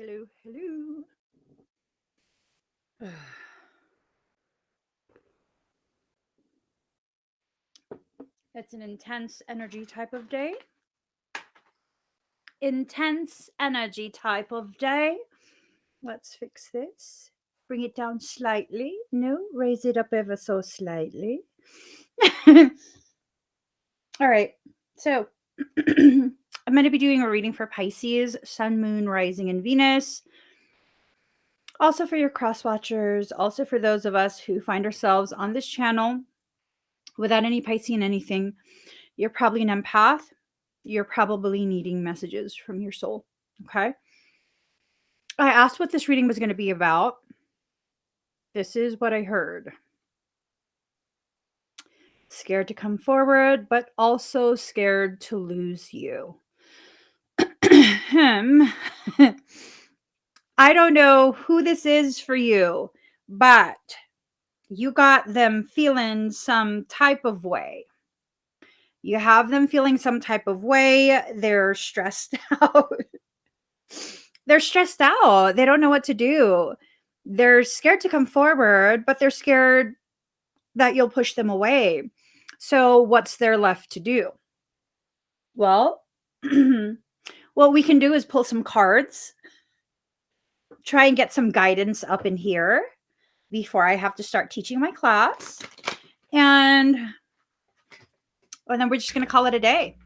Hello, hello. It's an intense energy type of day. Intense energy type of day. Let's fix this. Bring it down slightly. No, raise it up ever so slightly. All right. So I'm going to be doing a reading for Pisces, Sun, Moon, Rising, and Venus. Also for your cross watchers, also for those of us who find ourselves on this channel without any Piscean anything. You're probably an empath. You're probably needing messages from your soul. Okay. I asked what this reading was going to be about. This is what I heard. Scared to come forward, but also scared to lose you. I don't know who this is for you, but you got them feeling some type of way. You have them feeling some type of way. They're stressed out. They're stressed out. They don't know what to do. They're scared to come forward, but they're scared that you'll push them away. So what's there left to do? Well, what we can do is pull some cards, try and get some guidance up in here before I have to start teaching my class. And then we're just going to call it a day.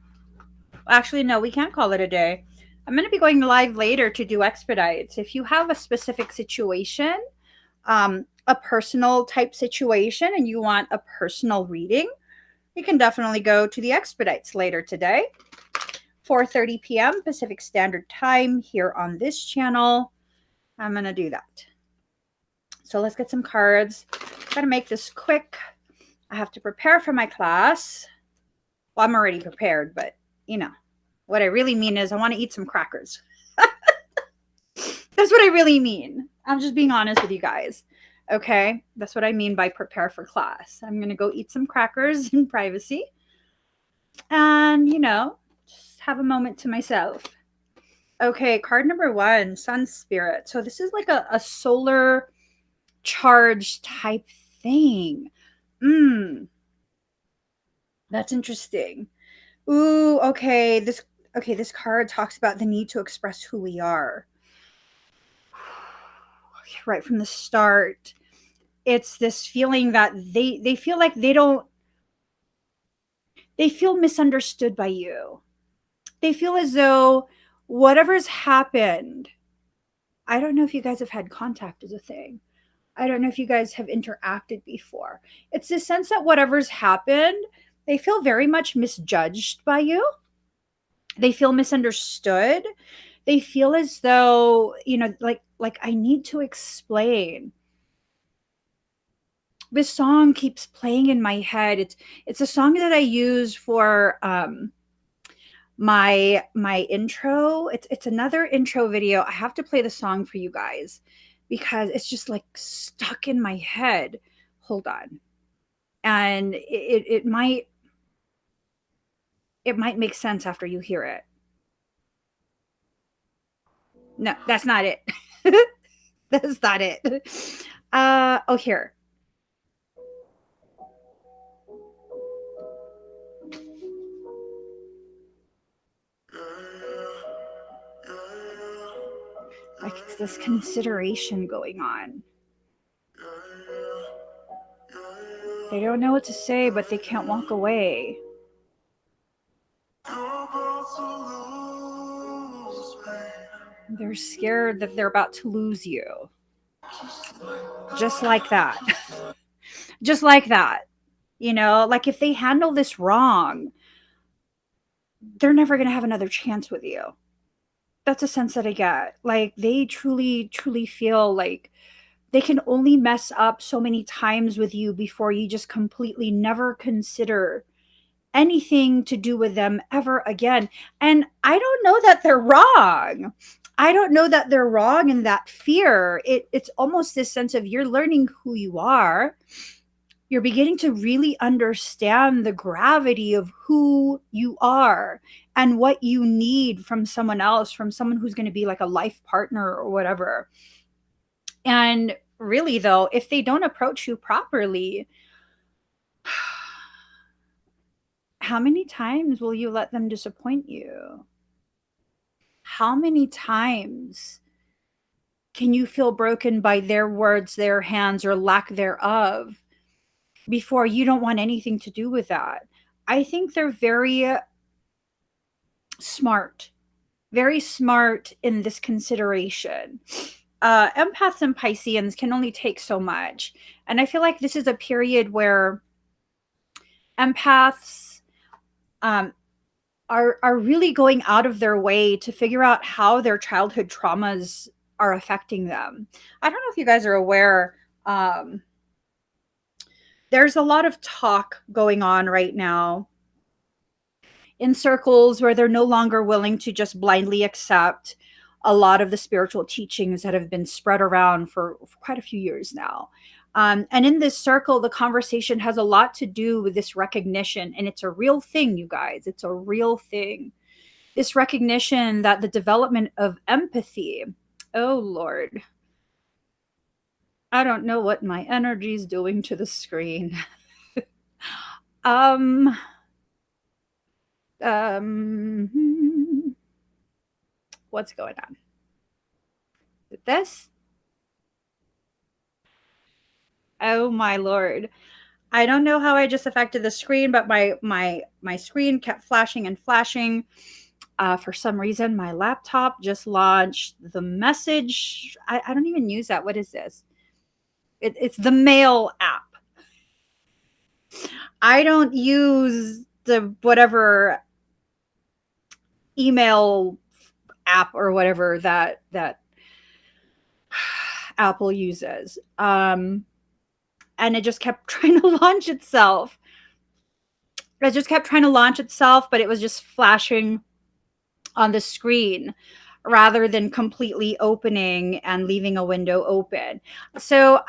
Actually, no, we can't call it a day. I'm going to be going live later to do expedites. If you have a specific situation, a personal type situation, and you want a personal reading, you can definitely go to the expedites later today, 4:30 p.m. Pacific Standard Time here on this channel. I'm going to do that. So let's get some cards. Got to make this quick. I have to prepare for my class. Well, I'm already prepared, but you know, what I really mean is I want to eat some crackers. That's what I really mean. I'm just being honest with you guys. Okay? That's what I mean by prepare for class. I'm going to go eat some crackers in privacy. And, you know, just have a moment to myself. Okay, card number 1, Sun Spirit. So this is like a solar charge type thing. That's interesting. Ooh, okay. This card talks about the need to express who we are. Right from the start. It's this feeling that they feel like they feel misunderstood by you. They feel as though whatever's happened, I don't know if you guys have had contact as a thing. I don't know if you guys have interacted before. It's this sense that whatever's happened, they feel very much misjudged by you. They feel misunderstood. They feel as though, you know, like I need to explain. This song keeps playing in my head. It's a song that I use for my intro. It's another intro video. I have to play the song for you guys because it's just like stuck in my head. Hold on. And it might make sense after you hear it. No, that's not it. That's not it. Oh, here. Like it's this consideration going on. They don't know what to say, but they can't walk away. They're scared that they're about to lose you. Just like that. Just like that. You know, like if they handle this wrong, they're never going to have another chance with you. That's a sense that I get. Like they truly, truly feel like they can only mess up so many times with you before you just completely never consider anything to do with them ever again. And I don't know that they're wrong. I don't know that they're wrong in that fear. It's almost this sense of you're learning who you are. You're beginning to really understand the gravity of who you are and what you need from someone else, from someone who's going to be like a life partner or whatever. And really, though, if they don't approach you properly, how many times will you let them disappoint you? How many times can you feel broken by their words, their hands, or lack thereof before you don't want anything to do with that? I think they're smart, very smart in this consideration. Empaths and Pisceans can only take so much. And I feel like this is a period where empaths um, are really going out of their way to figure out how their childhood traumas are affecting them. I don't know if you guys are aware. There's a lot of talk going on right now in circles where they're no longer willing to just blindly accept a lot of the spiritual teachings that have been spread around for quite a few years now. And in this circle, the conversation has a lot to do with this recognition. And it's a real thing, you guys. It's a real thing. This recognition that the development of empathy, oh Lord, I don't know what my energy is doing to the screen. um, what's going on with this? Oh my Lord. I don't know how I just affected the screen, but my screen kept flashing and flashing. For some reason, my laptop just launched the message. I don't even use that. What is this? It's the mail app. I don't use the whatever email app or whatever that Apple uses. And it just kept trying to launch itself. It just kept trying to launch itself, but it was just flashing on the screen rather than completely opening and leaving a window open. So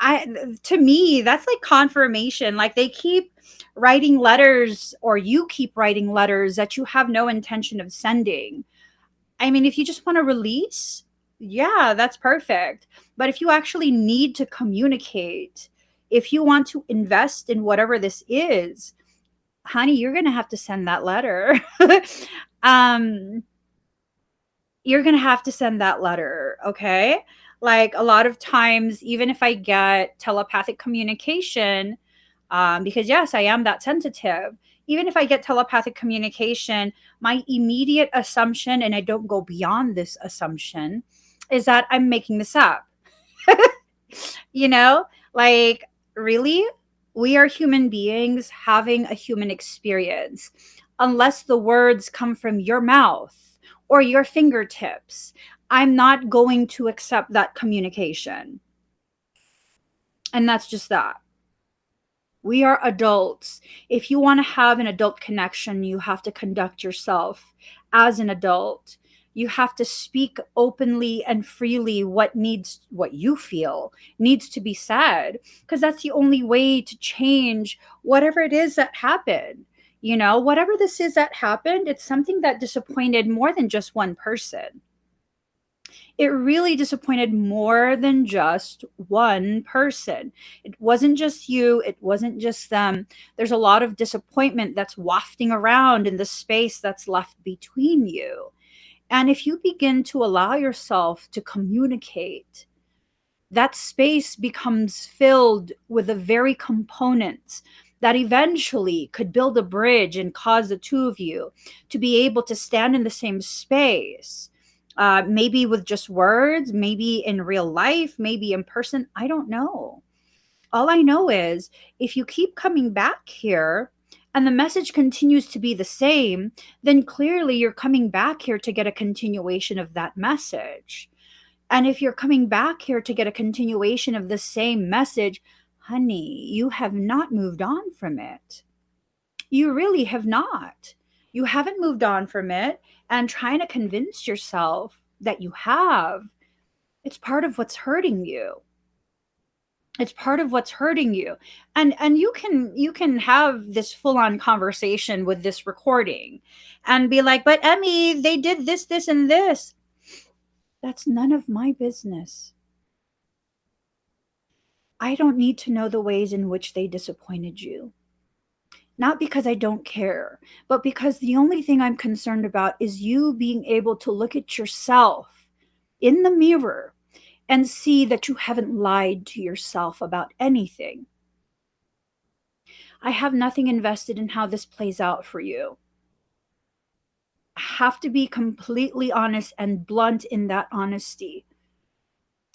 to me, that's like confirmation. Like they keep writing letters, or you keep writing letters that you have no intention of sending. I mean, if you just want to release, yeah, that's perfect. But if you actually need to communicate, if you want to invest in whatever this is, honey, you're going to have to send that letter. um you're going to have to send that letter, okay? Like a lot of times, even if I get telepathic communication, because yes, I am that sensitive, even if I get telepathic communication, my immediate assumption, and I don't go beyond this assumption, is that I'm making this up. You know, like really, we are human beings having a human experience. Unless the words come from your mouth or your fingertips, I'm not going to accept that communication. And that's just that. We are adults. If you want to have an adult connection, you have to conduct yourself as an adult. You have to speak openly and freely what you feel needs to be said, because that's the only way to change whatever it is that happened. You know, whatever this is that happened, it's something that disappointed more than just one person. It really disappointed more than just one person. It wasn't just you, it wasn't just them. There's a lot of disappointment that's wafting around in the space that's left between you. And if you begin to allow yourself to communicate, that space becomes filled with the very components that eventually could build a bridge and cause the two of you to be able to stand in the same space. Maybe with just words, maybe in real life, maybe in person. I don't know. All I know is if you keep coming back here and the message continues to be the same, then clearly you're coming back here to get a continuation of that message. And if you're coming back here to get a continuation of the same message, honey, you have not moved on from it. You really have not. You haven't moved on from it. And trying to convince yourself that you have, it's part of what's hurting you. It's part of what's hurting you. And you can have this full on conversation with this recording and be like, but Emmy, they did this and this. That's none of my business. I don't need to know the ways in which they disappointed you. Not because I don't care, but because the only thing I'm concerned about is you being able to look at yourself in the mirror and see that you haven't lied to yourself about anything. I have nothing invested in how this plays out for you. I have to be completely honest and blunt in that honesty.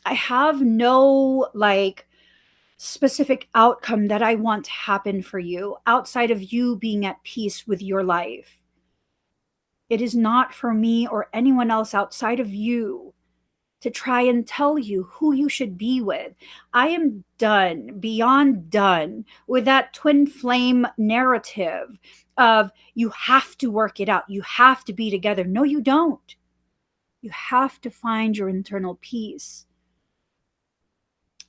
I have no specific outcome that I want to happen for you outside of you being at peace with your life. It is not for me or anyone else outside of you to try and tell you who you should be with. I am done, beyond done with that twin flame narrative of you have to work it out. You have to be together. No, you don't. You have to find your internal peace.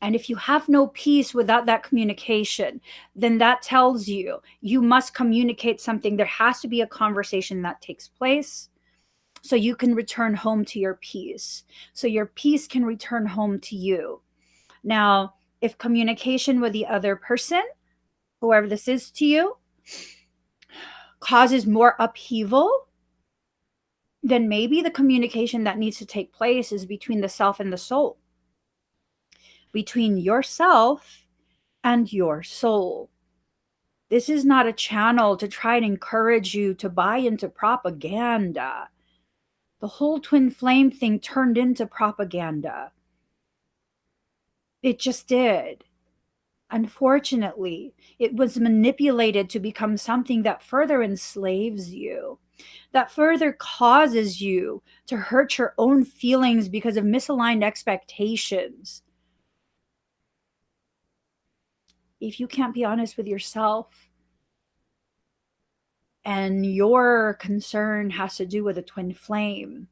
And if you have no peace without that communication, then that tells you you must communicate something. There has to be a conversation that takes place so you can return home to your peace. So your peace can return home to you. Now, if communication with the other person, whoever this is to you, causes more upheaval, then maybe the communication that needs to take place is between the self and the soul, between yourself and your soul. This is not a channel to try and encourage you to buy into propaganda. The whole twin flame thing turned into propaganda. It just did. Unfortunately, it was manipulated to become something that further enslaves you, that further causes you to hurt your own feelings because of misaligned expectations. If you can't be honest with yourself and your concern has to do with a twin flame,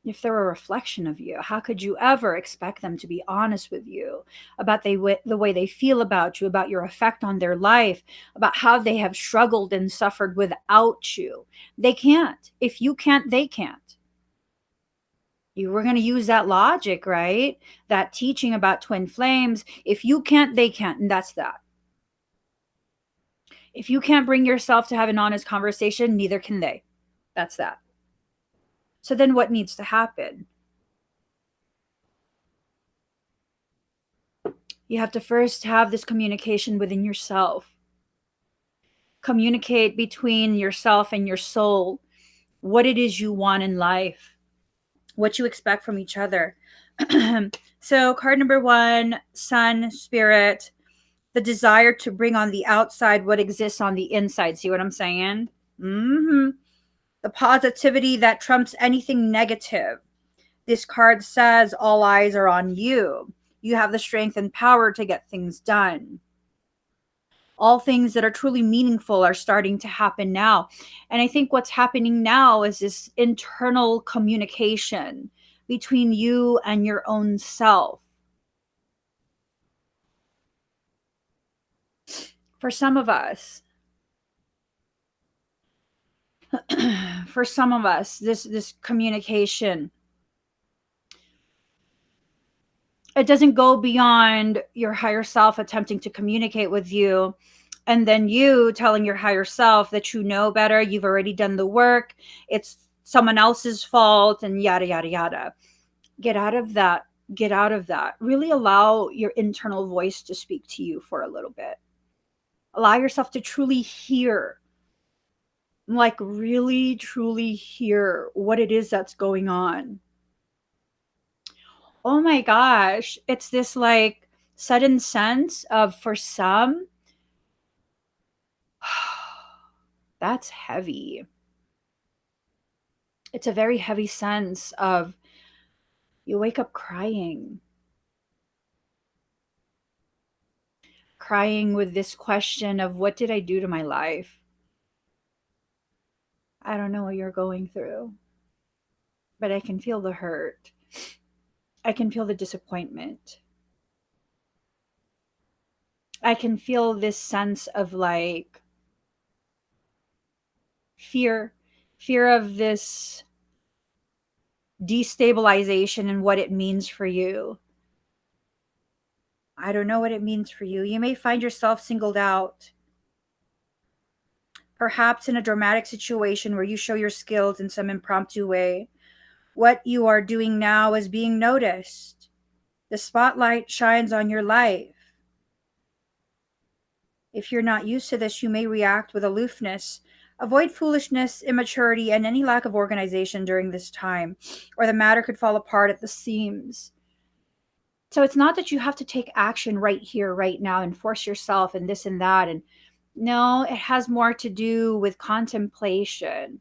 if they're a reflection of you, how could you ever expect them to be honest with you about the way they feel about you, about your effect on their life, about how they have struggled and suffered without you? They can't. If you can't, they can't. You were going to use that logic, right? That teaching about twin flames. If you can't, they can't. And that's that. If you can't bring yourself to have an honest conversation, neither can they. That's that. So then what needs to happen? You have to first have this communication within yourself. Communicate between yourself and your soul what it is you want in life, what you expect from each other. So, card number 1, Sun, Spirit, the desire to bring on the outside what exists on the inside. See what I'm saying? The positivity that trumps anything negative. This card says all eyes are on you. You have the strength and power to get things done. All things that are truly meaningful are starting to happen now. And I think what's happening now is this internal communication between you and your own self. For some of us, this communication, it doesn't go beyond your higher self attempting to communicate with you and then you telling your higher self that you know better, you've already done the work, it's someone else's fault, and yada yada yada. Get out of that. Get out of that. Really allow your internal voice to speak to you for a little bit. Allow yourself to truly hear, like really truly hear what it is that's going on. Oh my gosh, it's this like sudden sense of, for some, that's heavy. It's a very heavy sense of you wake up crying with this question of, what did I do to my life? I don't know what you're going through, but I can feel the hurt. I can feel the disappointment. I can feel this sense of like fear of this destabilization and what it means for you. I don't know what it means for you. You may find yourself singled out, perhaps in a dramatic situation where you show your skills in some impromptu way. What you are doing now is being noticed. The spotlight shines on your life. If you're not used to this, you may react with aloofness. Avoid foolishness, immaturity, and any lack of organization during this time, or the matter could fall apart at the seams. So it's not that you have to take action right here, right now, and force yourself and this and that. And no, it has more to do with contemplation.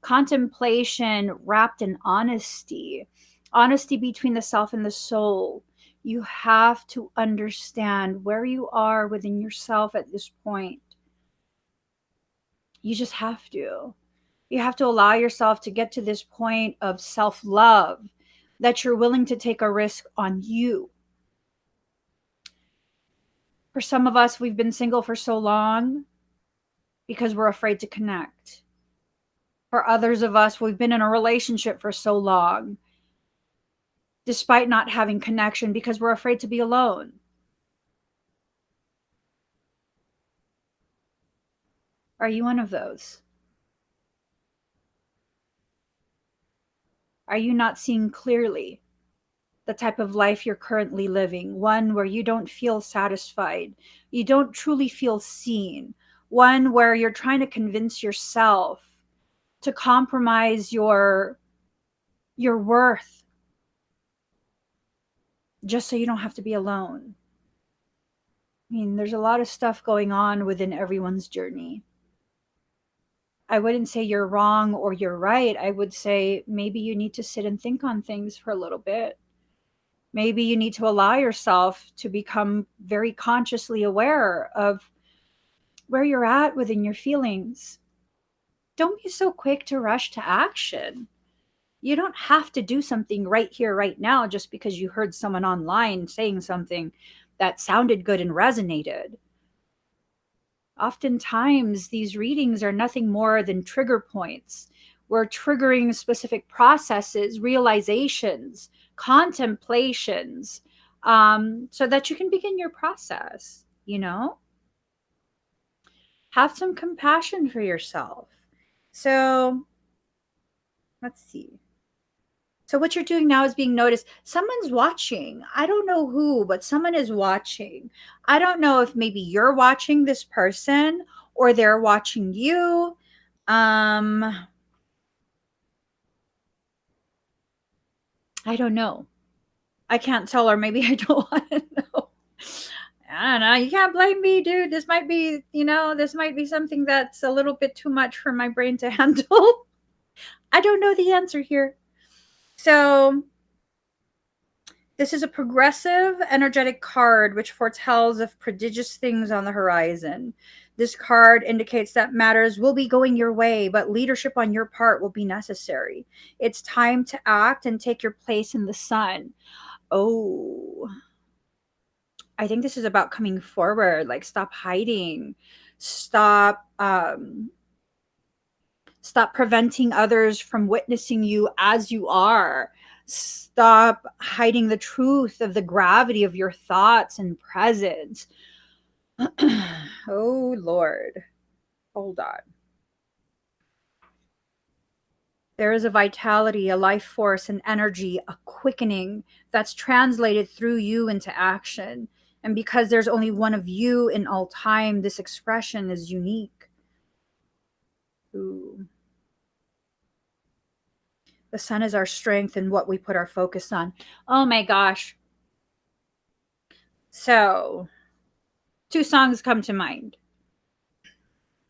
Contemplation wrapped in honesty, honesty between the self and the soul. You have to understand where you are within yourself at this point. You just have to. You have to allow yourself to get to this point of self love, that you're willing to take a risk on you. For some of us, we've been single for so long because we're afraid to connect. For others of us, we've been in a relationship for so long despite not having connection because we're afraid to be alone. Are you one of those? Are you not seeing clearly the type of life you're currently living? One where you don't feel satisfied, you don't truly feel seen, one where you're trying to convince yourself to compromise your worth just so you don't have to be alone. I mean, there's a lot of stuff going on within everyone's journey. I wouldn't say you're wrong or you're right. I would say maybe you need to sit and think on things for a little bit. Maybe you need to allow yourself to become very consciously aware of where you're at within your feelings. Don't be so quick to rush to action. You don't have to do something right here, right now, just because you heard someone online saying something that sounded good and resonated. Oftentimes, these readings are nothing more than trigger points. We're triggering specific processes, realizations, contemplations, so that you can begin your process, you know? Have some compassion for yourself. So, let's see. So what you're doing now is being noticed. Someone's watching. I don't know who, but someone is watching. I don't know if maybe you're watching this person or they're watching you. I don't know. I can't tell, or maybe I don't want to know. I don't know. You can't blame me, dude. This might be, this might be something that's a little bit too much for my brain to handle. I don't know the answer here. So this is a progressive energetic card which foretells of prodigious things on the horizon. This card indicates that matters will be going your way, but leadership on your part will be necessary. It's time to act and take your place in the sun. Oh, I think this is about coming forward. Like, stop hiding. Stop preventing others from witnessing you as you are. Stop hiding the truth of the gravity of your thoughts and presence. Oh, Lord. Hold on. There is a vitality, a life force, an energy, a quickening that's translated through you into action. And because there's only one of you in all time, this expression is unique. Ooh. The sun is our strength and what we put our focus on. Oh my gosh. So, two songs come to mind.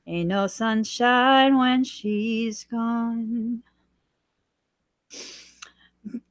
Ain't no sunshine when she's gone.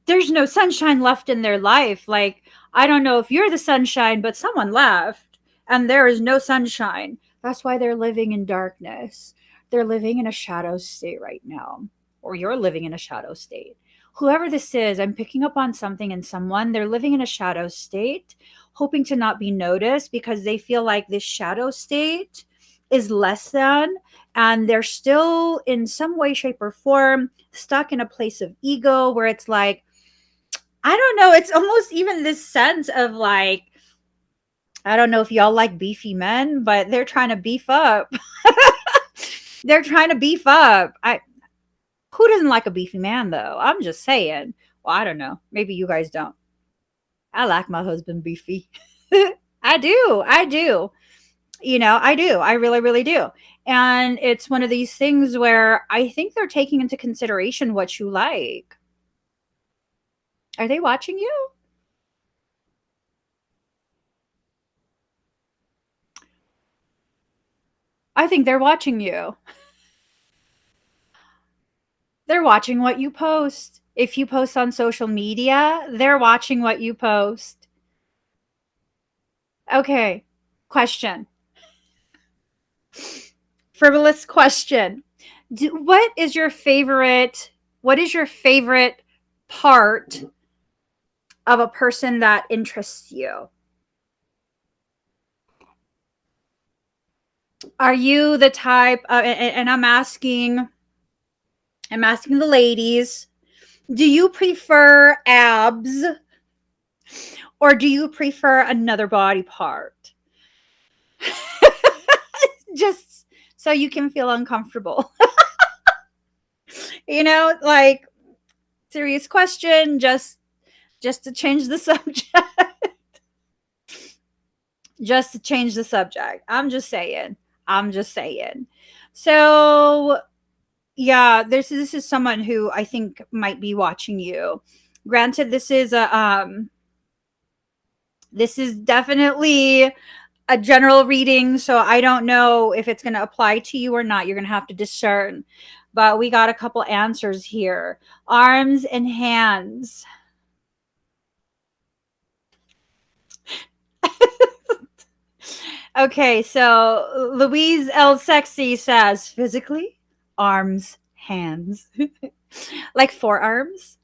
There's no sunshine left in their life. Like, I don't know if you're the sunshine, but someone left and there is no sunshine. That's why they're living in darkness. They're living in a shadow state right now, or you're living in a shadow state. Whoever this is, I'm picking up on something in someone. They're living in a shadow state, hoping to not be noticed because they feel like this shadow state is less than, and they're still in some way, shape, or form stuck in a place of ego where it's like, I don't know, it's almost even this sense of like, I don't know if y'all like beefy men, but they're trying to beef up. They're trying to beef up. Who doesn't like a beefy man though? I'm just saying. Well, I don't know. Maybe you guys don't. I like my husband beefy. I do. I do. I do. I really, really do. And it's one of these things where I think they're taking into consideration what you like. Are they watching you? I think they're watching you. They're watching what you post. If you post on social media, they're watching what you post. Okay. Question. Frivolous question. What is your favorite part of a person that interests you? Are you the type and I'm asking the ladies, do you prefer abs or do you prefer another body part? Just so you can feel uncomfortable. Like, serious question, just to change the subject. Just to change the subject. I'm just saying. So, yeah, this is someone who I think might be watching you. Granted, this is definitely a general reading, so I don't know if it's going to apply to you or not. You're going to have to discern. But we got a couple answers here. Arms and hands. Okay, so Louise L. Sexy says physically, arms, hands. Like forearms.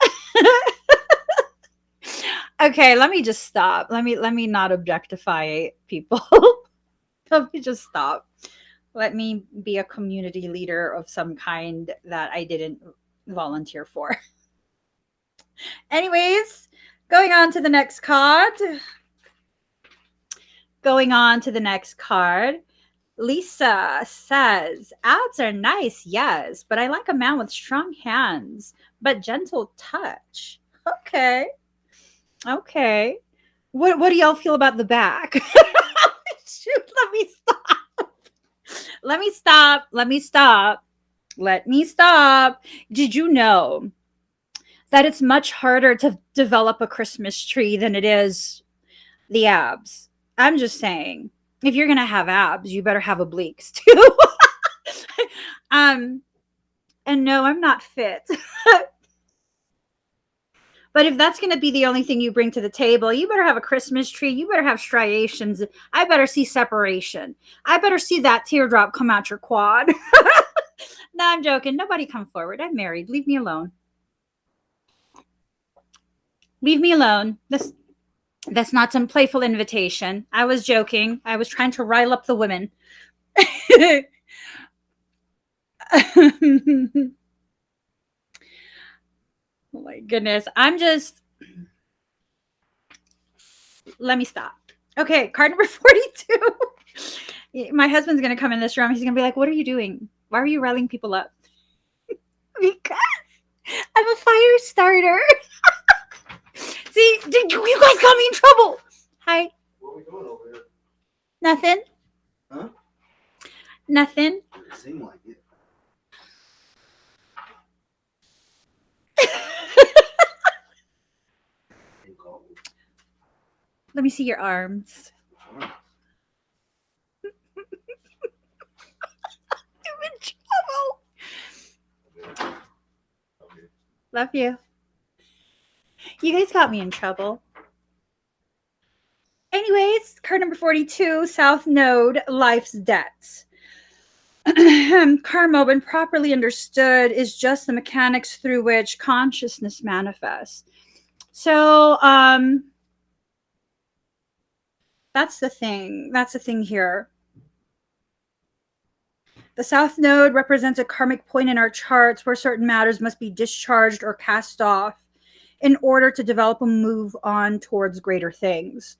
Okay, let me just stop. Let me not objectify people. Let me just stop. Let me be a community leader of some kind that I didn't volunteer for. Anyways, going on to the next card. Lisa says, abs are nice, yes, but I like a man with strong hands, but gentle touch. Okay. Okay. What do y'all feel about the back? Shoot, let me stop. Let me stop. Let me stop. Let me stop. Did you know that it's much harder to develop a Christmas tree than it is the abs? I'm just saying. If you're gonna have abs, you better have obliques too. And no, I'm not fit. But if that's gonna be the only thing you bring to the table, you better have a Christmas tree. You better have striations. I better see separation. I better see that teardrop come out your quad. No, I'm joking. Nobody come forward. I'm married. Leave me alone. Leave me alone. That's not some playful invitation. I was joking. I was trying to rile up the women. Oh my goodness. Let me stop. Okay, card number 42. My husband's going to come in this room. He's going to be like, what are you doing? Why are you riling people up? Because I'm a fire starter. See, you guys got me in trouble. Hi. What are we doing over here? Nothing. Huh? Nothing. It seemed like it. Let me see your arms. I'm in trouble. Okay. Love you. You guys got me in trouble. Anyways, card number 42, South Node, Life's Debts. Karma, when properly understood, is just the mechanics through which consciousness manifests. So, That's the thing. That's the thing here. The South Node represents a karmic point in our charts where certain matters must be discharged or cast off in order to develop and move on towards greater things.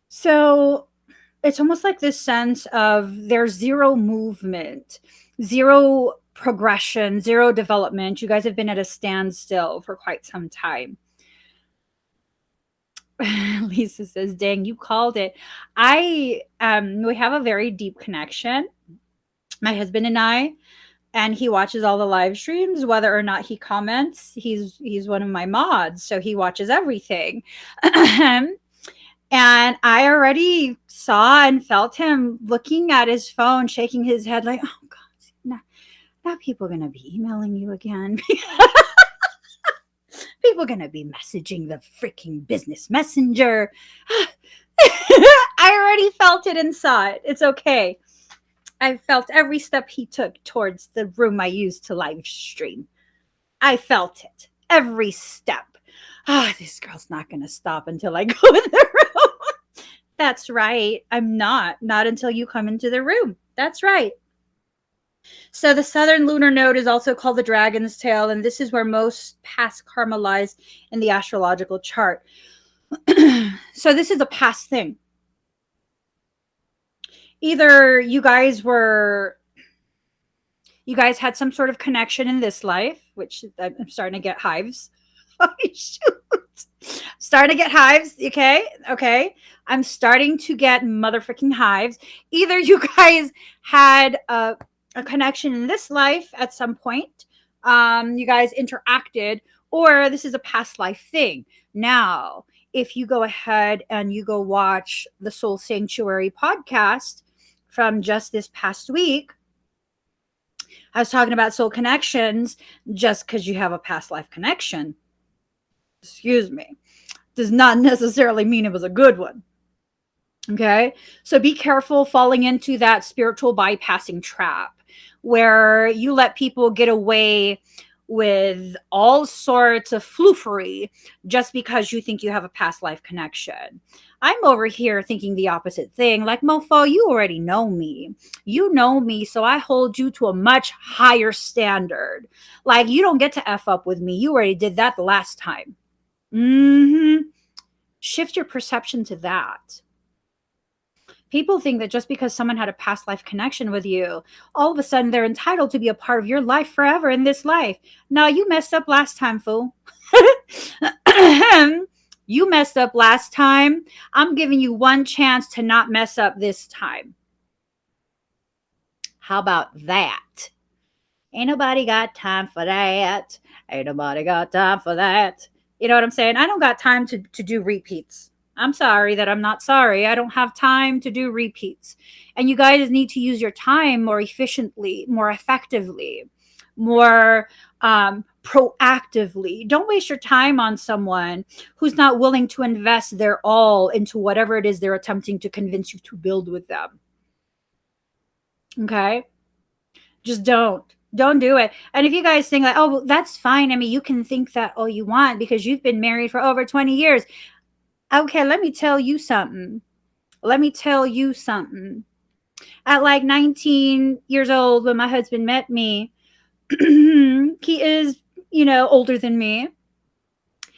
So it's almost like this sense of there's zero movement, zero progression, zero development. You guys have been at a standstill for quite some time. Lisa says, dang, you called it. We have a very deep connection, my husband and he watches all the live streams, whether or not he comments. He's one of my mods, so he watches everything. And I already saw and felt him looking at his phone, shaking his head like, oh God, now people are going to be emailing you again. People are going to be messaging the freaking business messenger. I already felt it and saw it. It's okay. I felt every step he took towards the room I used to live stream. I felt it. Every step. This girl's not going to stop until I go in the room. That's right. I'm not. Not until you come into the room. That's right. So the southern lunar node is also called the dragon's tail, and this is where most past karma lies in the astrological chart. So this is a past thing. Either you guys had some sort of connection in this life, which I'm starting to get hives. Oh, shoot. Starting to get hives. Okay. I'm starting to get motherfucking hives. Either you guys had a connection in this life at some point, you guys interacted, or this is a past life thing. Now, if you go ahead and you go watch the Soul Sanctuary podcast from just this past week, I was talking about soul connections. Just because you have a past life connection, excuse me, does not necessarily mean it was a good one. Okay. So be careful falling into that spiritual bypassing trap where you let people get away with all sorts of floofery just because you think you have a past life connection. I'm over here thinking the opposite thing. Like, mofo, you already know me. You know me, so I hold you to a much higher standard. Like, you don't get to F up with me. You already did that the last time. Shift your perception to that. People think that just because someone had a past life connection with you, all of a sudden they're entitled to be a part of your life forever in this life. No, you messed up last time, fool. You messed up last time. I'm giving you one chance to not mess up this time. How about that? Ain't nobody got time for that. Ain't nobody got time for that. You know what I'm saying? I don't got time to do repeats. I'm sorry that I'm not sorry. I don't have time to do repeats. And you guys need to use your time more efficiently, more effectively, more proactively. Don't waste your time on someone who's not willing to invest their all into whatever it is they're attempting to convince you to build with them. Okay? Just don't do it. And if you guys think like, oh, well, that's fine. I mean, you can think that all you want because you've been married for over 20 years. Okay, let me tell you something. At like 19 years old, when my husband met me, he is, older than me.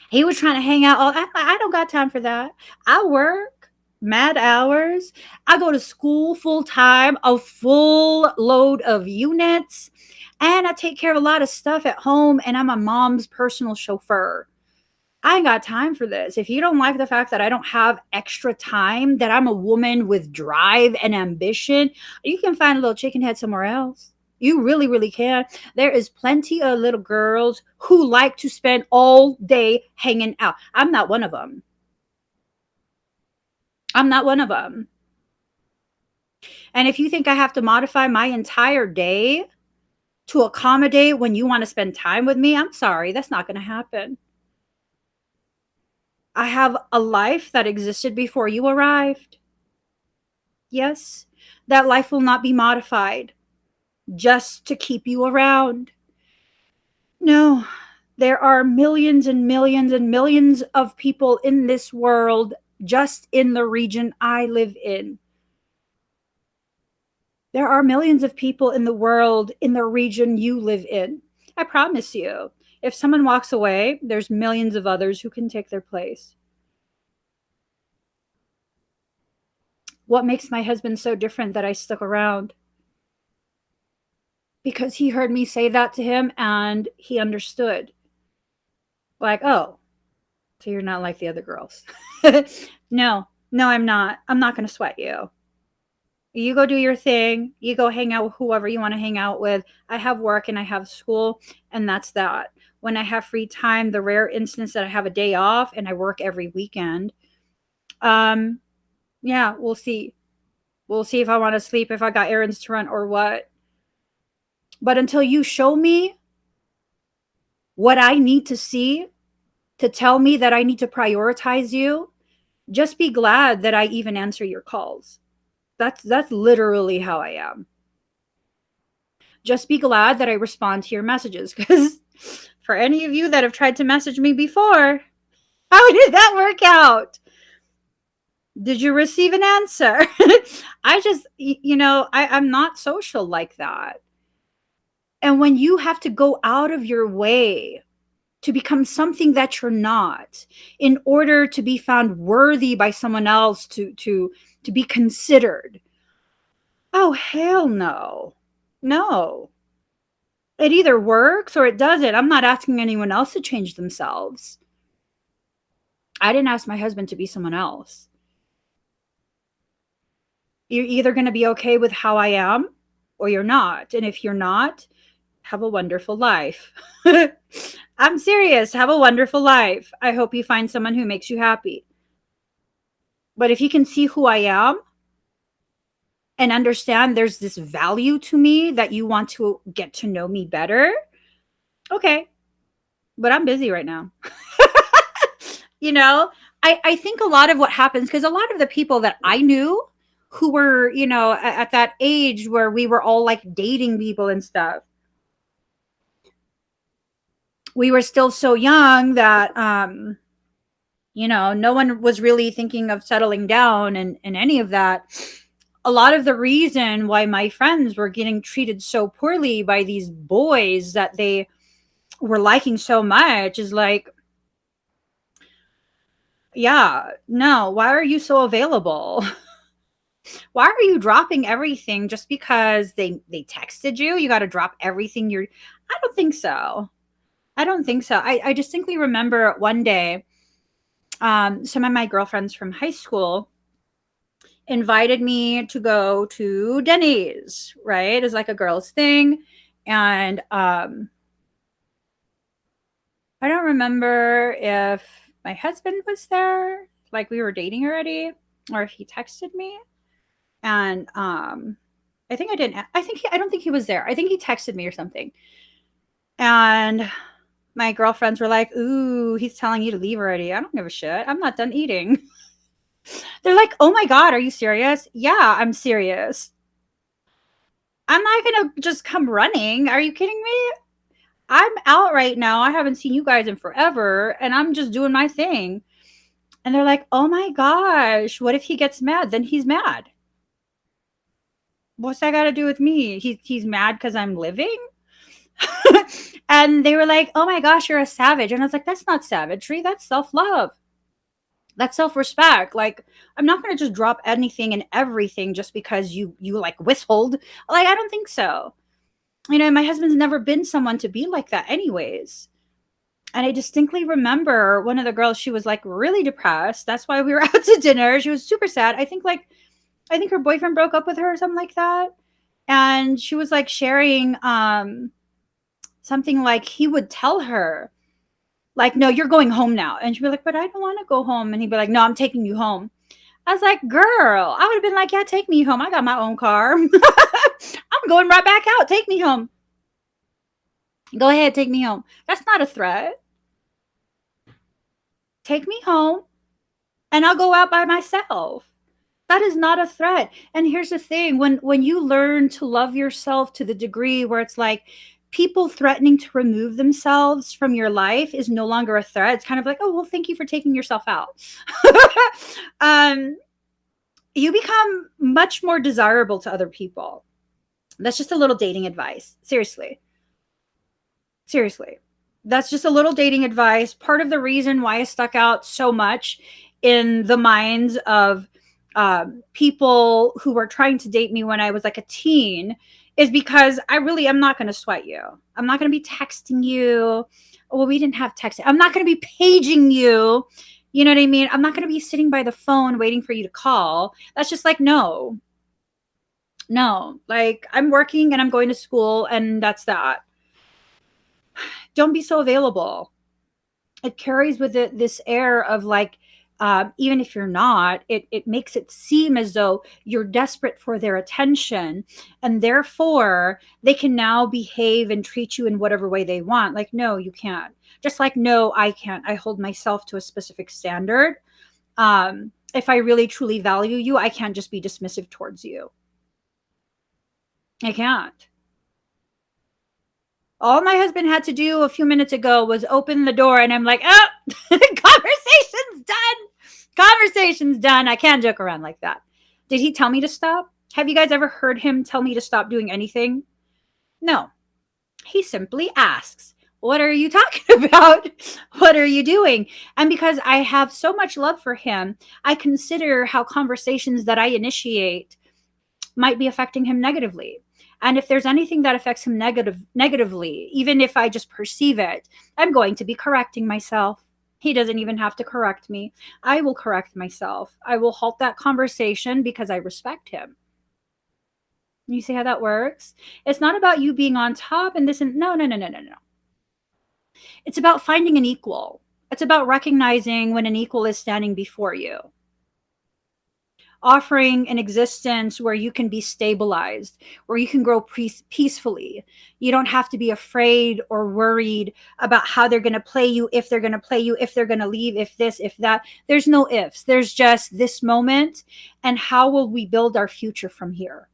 He was trying to hang out. I don't got time for that. I work mad hours. I go to school full time, a full load of units, and I take care of a lot of stuff at home, and I'm a mom's personal chauffeur. I ain't got time for this. If you don't like the fact that I don't have extra time, that I'm a woman with drive and ambition, you can find a little chicken head somewhere else. You really, really can. There is plenty of little girls who like to spend all day hanging out. I'm not one of them. I'm not one of them. And if you think I have to modify my entire day to accommodate when you want to spend time with me, I'm sorry. That's not going to happen. I have a life that existed before you arrived. Yes, that life will not be modified just to keep you around. No, There are millions and millions and millions of people in this world, just in the region I live in. There are millions of people in the world in the region you live in. I promise you, if someone walks away, there's millions of others who can take their place. What makes my husband so different that I stuck around? Because he heard me say that to him and he understood. Like, oh, so you're not like the other girls. No, no, I'm not. I'm not going to sweat you. You go do your thing. You go hang out with whoever you want to hang out with. I have work and I have school, and that's that. When I have free time, the rare instance that I have a day off and I work every weekend, um, yeah, we'll see. We'll see if I want to sleep, if I got errands to run or what. But until you show me what I need to see to tell me that I need to prioritize you, just be glad that I even answer your calls. That's literally how I am. Just be glad that I respond to your messages, because for any of you that have tried to message me before, how did that work out? Did you receive an answer? I just, I'm not social like that. And when you have to go out of your way to become something that you're not in order to be found worthy by someone else to be considered, oh hell no. No. It either works or it doesn't. I'm not asking anyone else to change themselves. I didn't ask my husband to be someone else. You're either going to be okay with how I am or you're not. And if you're not, have a wonderful life. I'm serious. Have a wonderful life. I hope you find someone who makes you happy. But if you can see who I am and understand there's this value to me that you want to get to know me better, okay. But I'm busy right now. I think a lot of what happens, because a lot of the people that I knew who were, at that age where we were all like dating people and stuff, we were still so young that, no one was really thinking of settling down and any of that. A lot of the reason why my friends were getting treated so poorly by these boys that they were liking so much is like, yeah, no, why are you so available? Why are you dropping everything just because they texted you? You got to drop everything. I don't think so. I don't think so. I distinctly remember one day, some of my girlfriends from high school invited me to go to Denny's, right? It's like a girl's thing. And I don't remember if my husband was there, like we were dating already, or if he texted me. And I think I didn't. I don't think he was there. I think he texted me or something. And my girlfriends were like, "Ooh, he's telling you to leave already. I don't give a shit. I'm not done eating." They're like, "Oh my God, are you serious?" Yeah, I'm serious. I'm not going to just come running. Are you kidding me? I'm out right now. I haven't seen you guys in forever, and I'm just doing my thing. And they're like, "Oh my gosh, what if he gets mad?" Then he's mad. What's that got to do with me? He's mad because I'm living? And they were like, "Oh my gosh, you're a savage." And I was like, "That's not savagery. That's self-love. That's self-respect. Like, I'm not going to just drop anything and everything just because you like whistled. Like, I don't think so. My husband's never been someone to be like that anyways. And I distinctly remember one of the girls, she was like really depressed. That's why we were out to dinner. She was super sad. I think her boyfriend broke up with her or something like that. And she was like sharing something like he would tell her, like, "No, you're going home now." And she'd be like, "But I don't want to go home." And he'd be like, "No, I'm taking you home." I was like, "Girl," I would have been like, "Yeah, take me home. I got my own car." I'm going right back out. Take me home. Go ahead, take me home. That's not a threat. Take me home and I'll go out by myself. That is not a threat. And here's the thing, when you learn to love yourself to the degree where it's like, people threatening to remove themselves from your life is no longer a threat. It's kind of like, oh, well, thank you for taking yourself out. You become much more desirable to other people. That's just a little dating advice. Seriously. Seriously. That's just a little dating advice. Part of the reason why I stuck out so much in the minds of people who were trying to date me when I was like a teen is because I really am not going to sweat you. I'm not going to be texting you. Well, we didn't have texting. I'm not going to be paging you. You know what I mean? I'm not going to be sitting by the phone waiting for you to call. That's just like, no. No. Like, I'm working and I'm going to school, and that's that. Don't be so available. It carries with it this air of like, even if you're not, it makes it seem as though you're desperate for their attention, and therefore they can now behave and treat you in whatever way they want. Like, no, you can't. Just like, no, I can't. I hold myself to a specific standard. If I really truly value you, I can't just be dismissive towards you. I can't. All my husband had to do a few minutes ago was open the door, and I'm like, oh, conversation's done. Conversation's done. I can't joke around like that. Did he tell me to stop? Have you guys ever heard him tell me to stop doing anything? No. He simply asks, what are you talking about? What are you doing? And because I have so much love for him, I consider how conversations that I initiate might be affecting him negatively. And if there's anything that affects him negatively, even if I just perceive it, I'm going to be correcting myself. He doesn't even have to correct me. I will correct myself. I will halt that conversation because I respect him. You see how that works? It's not about you being on top and this and no. It's about finding an equal. It's about recognizing when an equal is standing before you. Offering an existence where you can be stabilized, where you can grow peacefully. You don't have to be afraid or worried about how they're going to play you, if they're going to play you, if they're going to leave, if this, if that. There's no ifs. There's just this moment, and how will we build our future from here?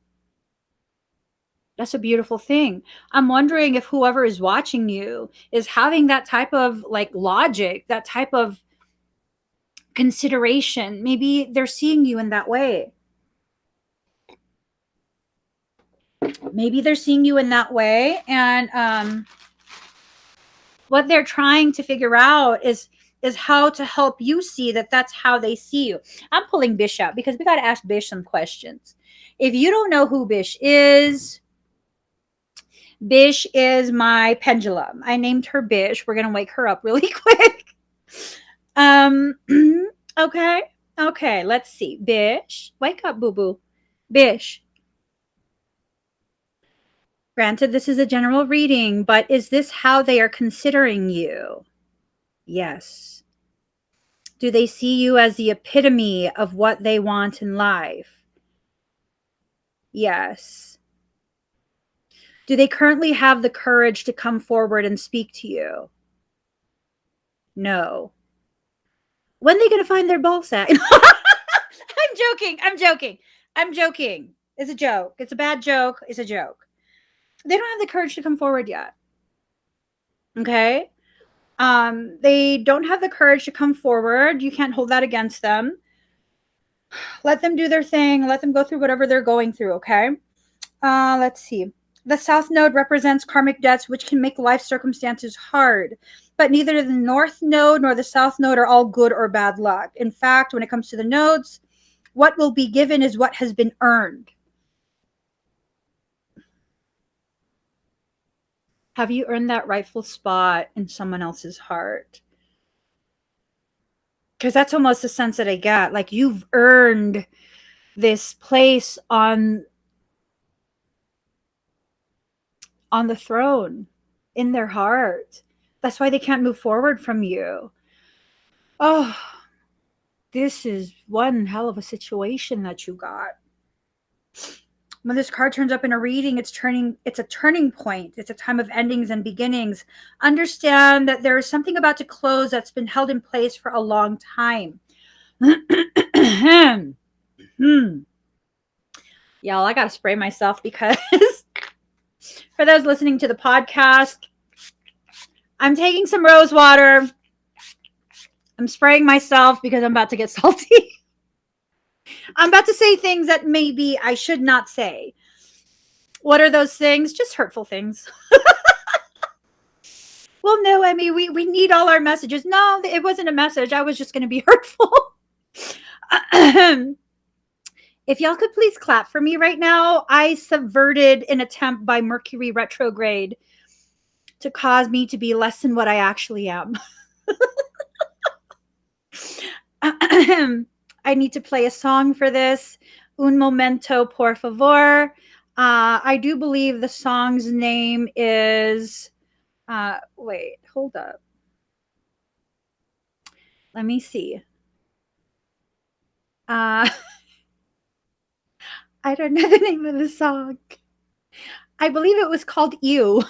That's a beautiful thing. I'm wondering if whoever is watching you is having that type of like logic, that type of consideration. Maybe they're seeing you in that way. Maybe they're seeing you in that way, and what they're trying to figure out is how to help you see that that's how they see you. I'm pulling Bish out because we got to ask Bish some questions. If you don't know who Bish is my pendulum. I named her Bish. We're gonna wake her up really quick. Okay, let's see. Bish, wake up, boo-boo. Bish. Granted, this is a general reading, but is this how they are considering you? Yes. Do they see you as the epitome of what they want in life? Yes. Do they currently have the courage to come forward and speak to you? No. When are they going to find their ball sack? I'm joking. It's a joke. It's a bad joke. It's a joke. They don't have the courage to come forward yet. Okay? They don't have the courage to come forward. You can't hold that against them. Let them do their thing. Let them go through whatever they're going through, okay? Let's see. The South Node represents karmic debts, which can make life circumstances hard. But neither the North Node nor the South Node are all good or bad luck. In fact, when it comes to the nodes, what will be given is what has been earned. Have you earned that rightful spot in someone else's heart? Because that's almost the sense that I get. Like, you've earned this place on the throne in their heart. That's why they can't move forward from you. Oh, this is one hell of a situation that you got. When this card turns up in a reading, it's a turning point. It's a time of endings and beginnings. Understand that there is something about to close that's been held in place for a long time. Y'all, I gotta spray myself because For those listening to the podcast, I'm taking some rose water. I'm spraying myself because I'm about to get salty. I'm about to say things that maybe I should not say. What are those things? Just hurtful things. Well, no, Emmy, we need all our messages. No, it wasn't a message. I was just going to be hurtful. If y'all could please clap for me right now, I subverted an attempt by Mercury retrograde to cause me to be less than what I actually am. I need to play a song for this. Un momento, por favor. I do believe the song's name is. Wait, hold up. Let me see. I don't know the name of the song. I believe it was called "Ew."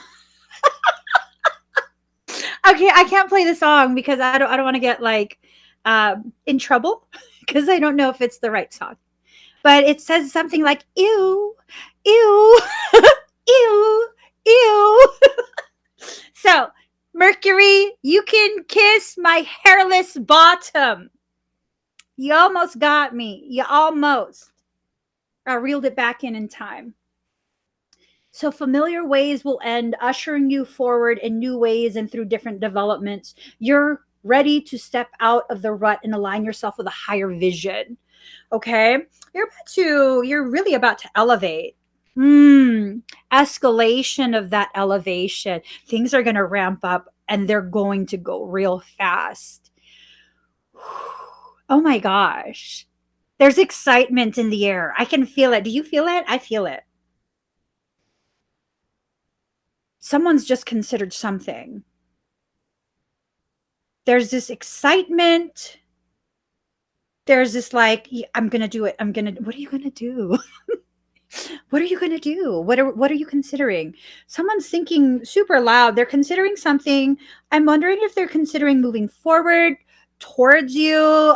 Okay, I can't play the song because I don't want to get like in trouble because I don't know if it's the right song. But it says something like "ew, ew, ew, ew." So, Mercury, you can kiss my hairless bottom. You almost got me. You almost. I reeled it back in time. So familiar ways will end, ushering you forward in new ways and through different developments. You're ready to step out of the rut and align yourself with a higher vision. Okay? You're really about to elevate. Escalation of that elevation. Things are going to ramp up and they're going to go real fast. Oh my gosh. There's excitement in the air. I can feel it. Do you feel it? I feel it. Someone's just considered something. There's this excitement. There's this like, I'm going to do it. What are you going to do? What are you going to do? What are you considering? Someone's thinking super loud. They're considering something. I'm wondering if they're considering moving forward towards you.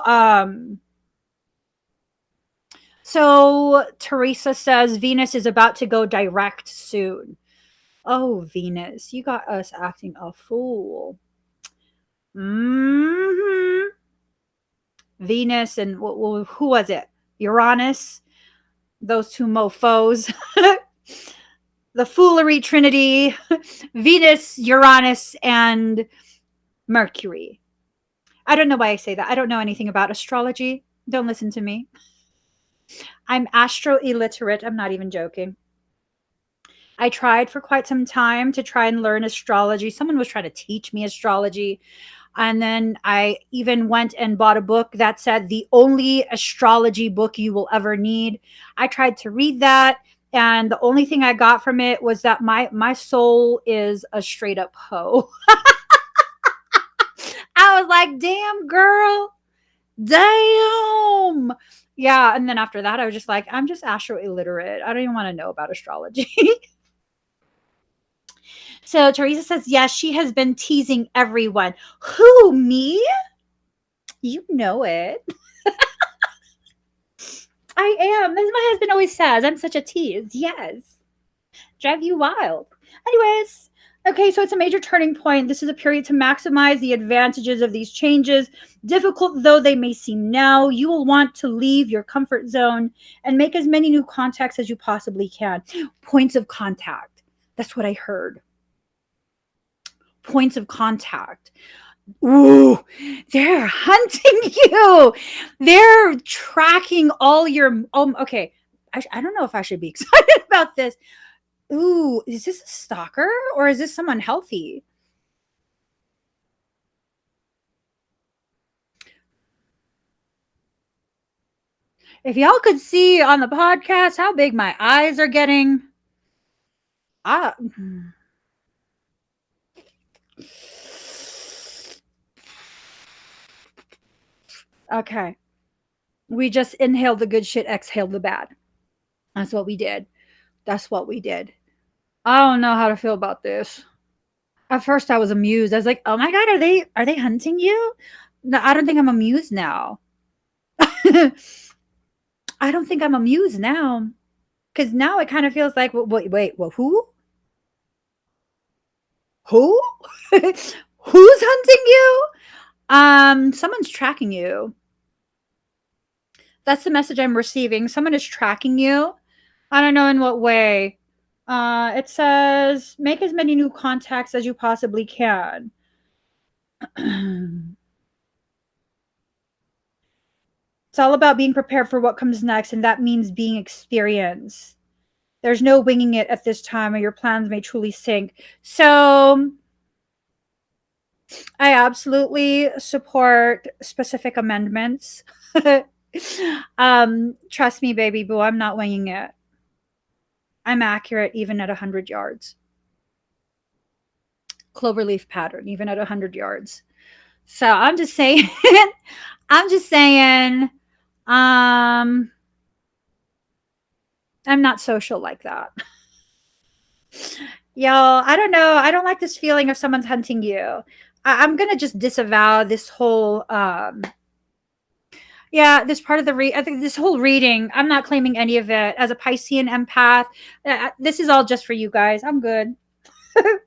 So Teresa says Venus is about to go direct soon. Oh, Venus, you got us acting a fool. Venus and who was it? Uranus. Those two mofos. The foolery trinity. Venus, Uranus, and Mercury. I don't know why I say that. I don't know anything about astrology. Don't listen to me. I'm astro illiterate. I'm not even joking. I tried for quite some time to try and learn astrology. Someone was trying to teach me astrology. And then I even went and bought a book that said the only astrology book you will ever need. I tried to read that. And the only thing I got from it was that my soul is a straight up hoe. I was like, damn, girl. Damn. Yeah. And then after that, I was just like, I'm just astro illiterate. I don't even want to know about astrology. So Teresa says, yes, she has been teasing everyone. Who, me? You know it. I am. As my husband always says, I'm such a tease. Yes. Drive you wild. Anyways, okay, so it's a major turning point. This is a period to maximize the advantages of these changes. Difficult though they may seem now, you will want to leave your comfort zone and make as many new contacts as you possibly can. Points of contact. That's what I heard. Points of contact. Ooh, they're hunting you. They're tracking all your. Okay, I don't know if I should be excited about this. Ooh, is this a stalker or is this someone healthy? If y'all could see on the podcast how big my eyes are getting. Okay. We just inhaled the good shit, exhaled the bad. That's what we did. That's what we did. I don't know how to feel about this. At first I was amused. I was like, oh my God, are they hunting you? No, I don't think I'm amused now. I don't think I'm amused now. Because now it kind of feels like, wait, who? Who? Who's hunting you? Someone's tracking you. That's the message I'm receiving. Someone is tracking you. I don't know in what way. It says make as many new contacts as you possibly can. It's all about being prepared for what comes next, and that means being experienced. There's no winging it at this time, or your plans may truly sink. So I absolutely support specific amendments. Trust me, baby boo, I'm not winging it. I'm accurate even at 100 yards. Cloverleaf pattern, even at 100 yards. So I'm just saying, I'm just saying, I'm not social like that. Y'all, I don't know. I don't like this feeling of someone's hunting you. I'm gonna just disavow this whole yeah, this part of the I think this whole reading, I'm not claiming any of it as a Piscean empath. This is all just for you guys. I'm good. I'm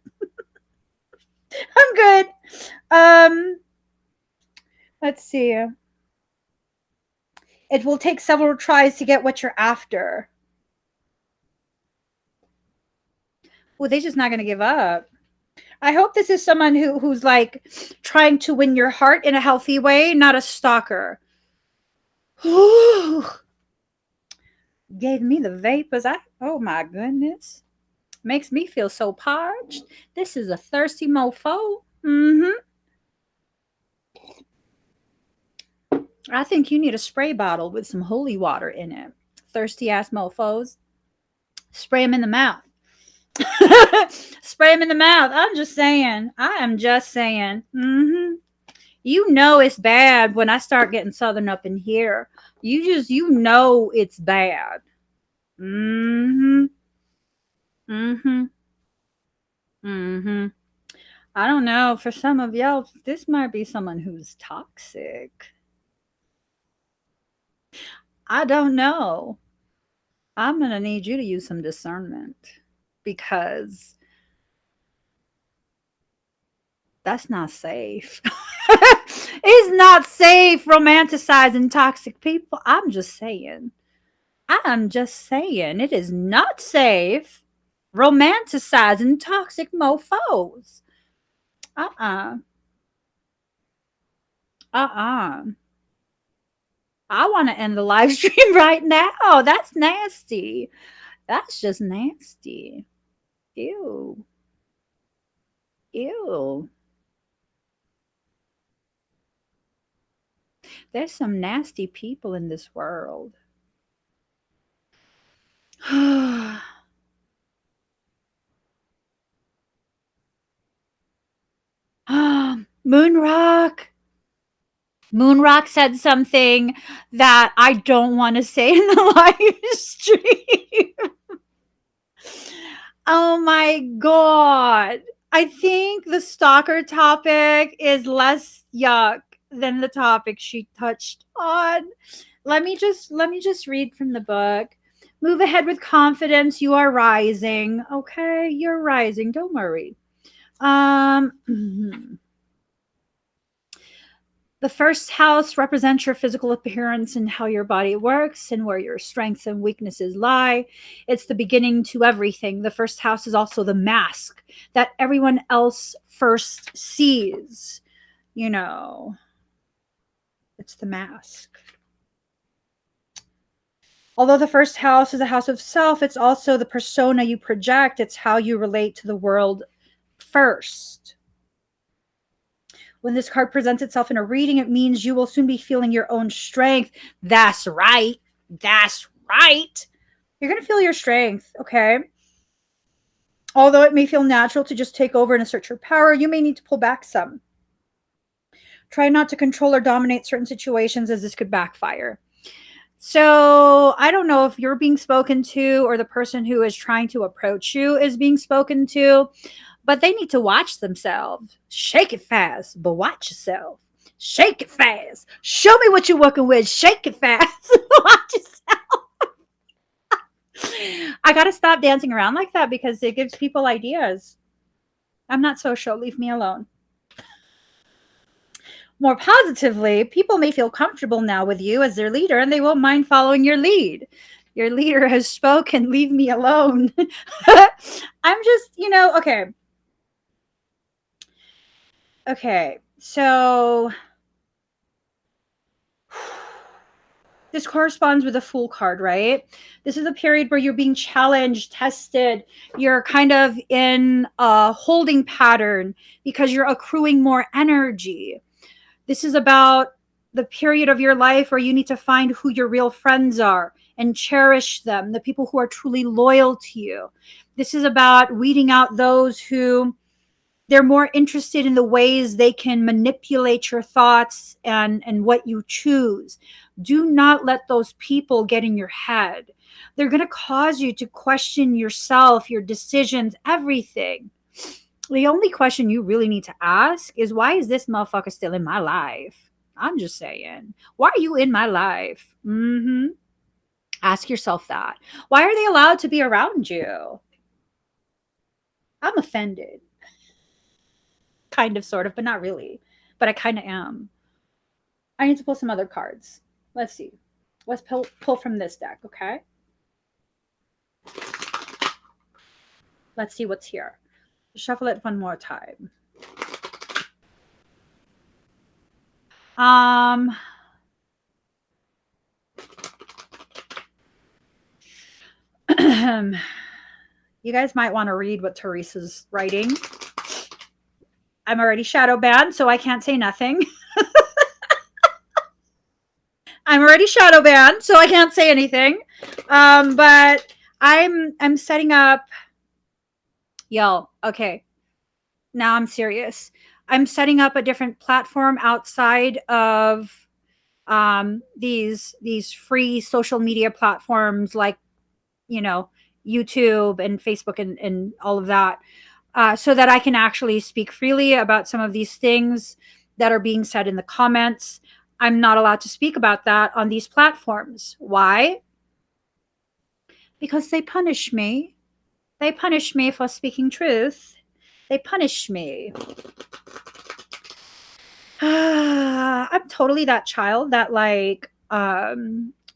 good. Let's see. It will take several tries to get what you're after. Well, they're just not going to give up. I hope this is someone who's like trying to win your heart in a healthy way, not a stalker. Gave me the vapors. Oh my goodness. Makes me feel so parched. This is a thirsty mofo. I think you need a spray bottle with some holy water in it. Thirsty ass mofos. Spray them in the mouth. Spray them in the mouth. I'm just saying. I am just saying. You know it's bad when I start getting southern up in here. You know it's bad. I don't know. For some of y'all, this might be someone who's toxic. I don't know. I'm going to need you to use some discernment because that's not safe. It's not safe romanticizing toxic people. I'm just saying. It is not safe romanticizing toxic mofos. Uh-uh. I want to end the live stream right now. That's nasty. That's just nasty. Ew. There's some nasty people in this world. Moonrock. Moonrock said something that I don't want to say in the live stream. Oh my God. I think the stalker topic is less yuck than the topic she touched on. Let me just read from the book. Move ahead with confidence. You are rising. Okay, you're rising. Don't worry. The first house represents your physical appearance and how your body works and where your strengths and weaknesses lie. It's the beginning to everything. The first house is also the mask that everyone else first sees. You know, it's the mask. Although the first house is a house of self, it's also the persona you project. It's how you relate to the world first. When this card presents itself in a reading, it means you will soon be feeling your own strength. That's right. That's right. You're going to feel your strength, okay? Although it may feel natural to just take over and assert your power, you may need to pull back some. Try not to control or dominate certain situations, as this could backfire. So I don't know if you're being spoken to or the person who is trying to approach you is being spoken to, but they need to watch themselves. Shake it fast, but watch yourself. Shake it fast. Show me what you're working with. Shake it fast. Watch yourself. I got to stop dancing around like that because it gives people ideas. I'm not social. Leave me alone. More positively, people may feel comfortable now with you as their leader and they won't mind following your lead. Your leader has spoken. Leave me alone. I'm just, okay. Okay. So this corresponds with the Fool card, right? This is a period where you're being challenged, tested. You're kind of in a holding pattern because you're accruing more energy. This is about the period of your life where you need to find who your real friends are and cherish them, the people who are truly loyal to you. This is about weeding out those who they're more interested in the ways they can manipulate your thoughts and what you choose. Do not let those people get in your head. They're going to cause you to question yourself, your decisions, everything. The only question you really need to ask is, why is this motherfucker still in my life? I'm just saying. Why are you in my life? Ask yourself that. Why are they allowed to be around you? I'm offended. Kind of, sort of, but not really. But I kind of am. I need to pull some other cards. Let's see. Let's pull from this deck, okay? Let's see what's here. Shuffle it one more time. You guys might want to read what Teresa's writing. I'm already shadow banned, so I can't say nothing. I'm already shadow banned, so I can't say anything. But I'm setting up. Yo, okay. Now I'm serious. I'm setting up a different platform outside of these free social media platforms like YouTube and Facebook and all of that, so that I can actually speak freely about some of these things that are being said in the comments. I'm not allowed to speak about that on these platforms. Why? Because they punish me. They punish me for speaking truth. They punish me. I'm totally that child that, like,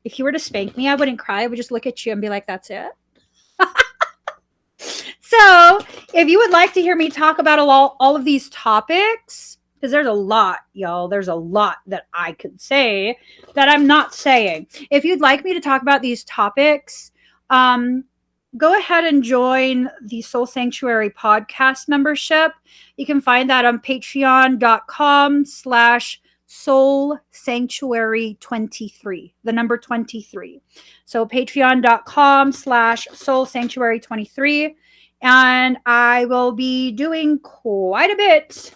if you were to spank me, I wouldn't cry. I would just look at you and be like, that's it. So if you would like to hear me talk about all of these topics, because there's a lot, y'all, there's a lot that I could say that I'm not saying. If you'd like me to talk about these topics, go ahead and join the Soul Sanctuary podcast membership. You can find that on patreon.com/Soul Sanctuary 23, the number 23. So patreon.com/Soul Sanctuary 23. And I will be doing quite a bit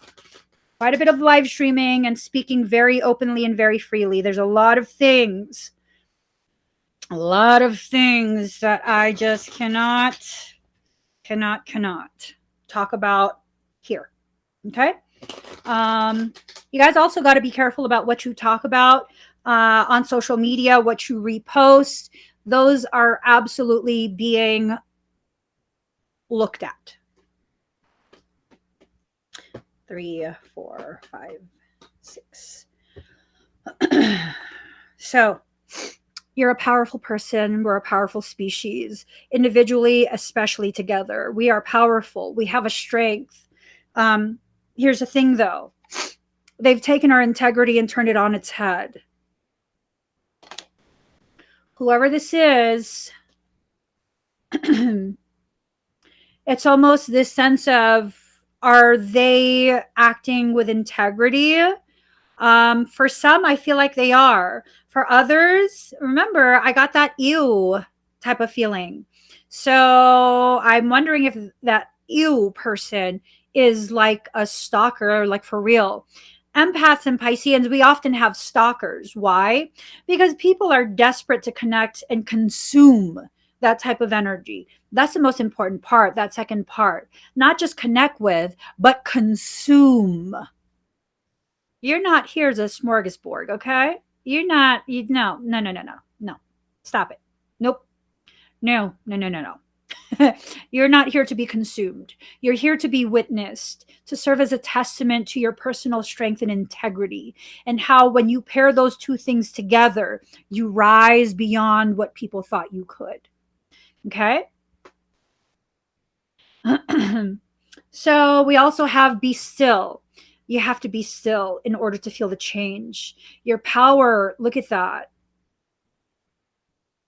of live streaming and speaking very openly and very freely. There's a lot of things that I just cannot talk about here. Okay. You guys also got to be careful about what you talk about on social media, what you repost. Those are absolutely being looked at. 3, 4, 5, 6. So you're a powerful person. We're a powerful species, individually, especially together. We are powerful. We have a strength. Here's the thing, though. They've taken our integrity and turned it on its head. Whoever this is, it's almost this sense of, are they acting with integrity? For some, I feel like they are. For others, remember, I got that ew type of feeling. So I'm wondering if that ew person is like a stalker, like for real. Empaths and Pisceans, we often have stalkers. Why? Because people are desperate to connect and consume that type of energy. That's the most important part, that second part. Not just connect with, but consume. You're not here as a smorgasbord, okay? You're not, no. Stop it. Nope. No. You're not here to be consumed. You're here to be witnessed, to serve as a testament to your personal strength and integrity, and how when you pair those two things together, you rise beyond what people thought you could. Okay? So we also have be still. You have to be still in order to feel the change. Your power, look at that,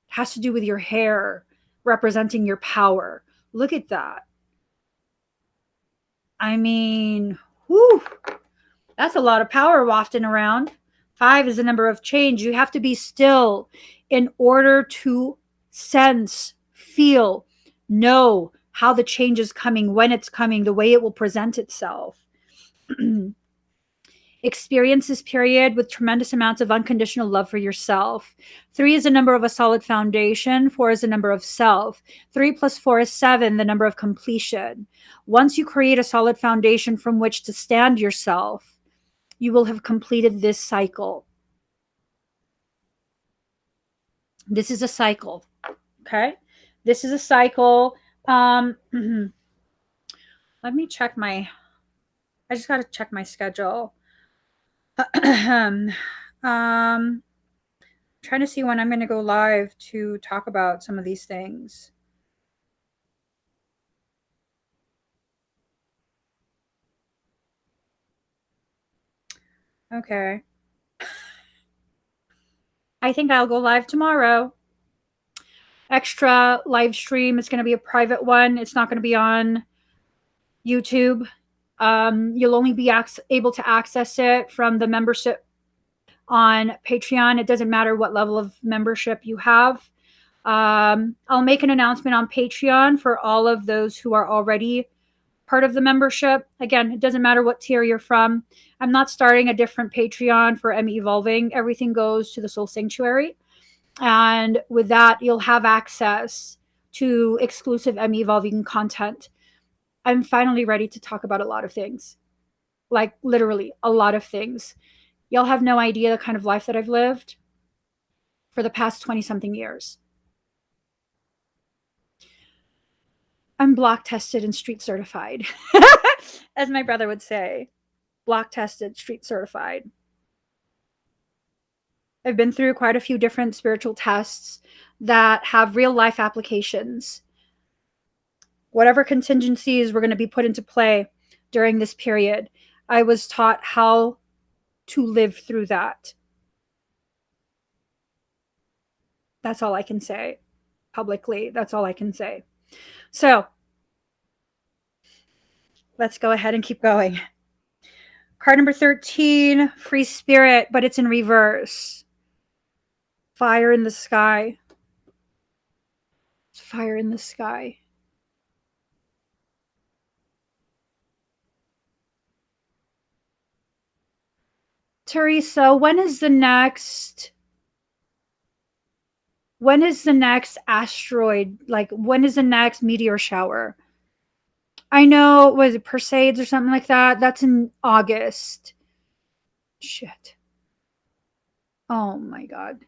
has to do with your hair representing your power. Look at that. I mean, whew, that's a lot of power wafting around. 5 is the number of change. You have to be still in order to sense, feel, know how the change is coming, when it's coming, the way it will present itself. Experience this period with tremendous amounts of unconditional love for yourself. 3 is the number of a solid foundation. 4 is the number of self. 3 plus 4 is 7, the number of completion. Once you create a solid foundation from which to stand yourself, you will have completed this cycle. This is a cycle. Okay? This is a cycle. Let me check I just got to check my schedule. Trying to see when I'm going to go live to talk about some of these things. Okay. I think I'll go live tomorrow. Extra live stream. It's going to be a private one. It's not going to be on YouTube. You'll only be able to access it from the membership on Patreon. It doesn't matter what level of membership you have. I'll make an announcement on Patreon for all of those who are already part of the membership. Again, it doesn't matter what tier you're from. I'm not starting a different Patreon for M Evolving. Everything goes to the Soul Sanctuary. And with that, you'll have access to exclusive M Evolving content. I'm finally ready to talk about a lot of things. Like literally a lot of things. Y'all have no idea the kind of life that I've lived for the past 20 something years. I'm block tested and street certified, as my brother would say. Block tested, street certified. I've been through quite a few different spiritual tests that have real life applications. Whatever contingencies were going to be put into play during this period, I was taught how to live through that. That's all I can say publicly. That's all I can say. So let's go ahead and keep going. Card number 13, free spirit, but it's in reverse. Fire in the sky. Fire in the sky. Teresa, when is the next asteroid? Like, when is the next meteor shower? I know, was it Perseids or something like that? That's in August. Shit. Oh my God.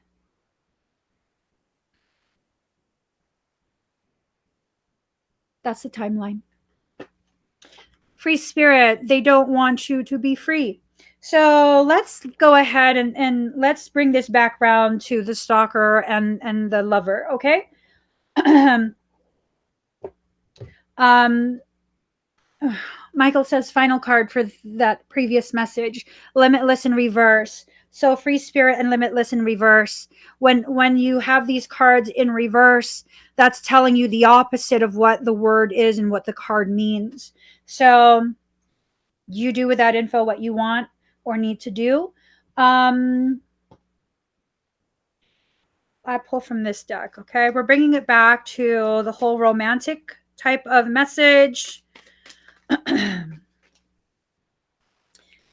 That's the timeline. Free spirit, they don't want you to be free. So let's go ahead and let's bring this back around to the stalker and the lover, okay? Michael says final card for that previous message, limitless in reverse. So free spirit and limitless in reverse. When you have these cards in reverse, that's telling you the opposite of what the word is and what the card means. So you do with that info what you want or need to do. I pull from this deck, okay? We're bringing it back to the whole romantic type of message.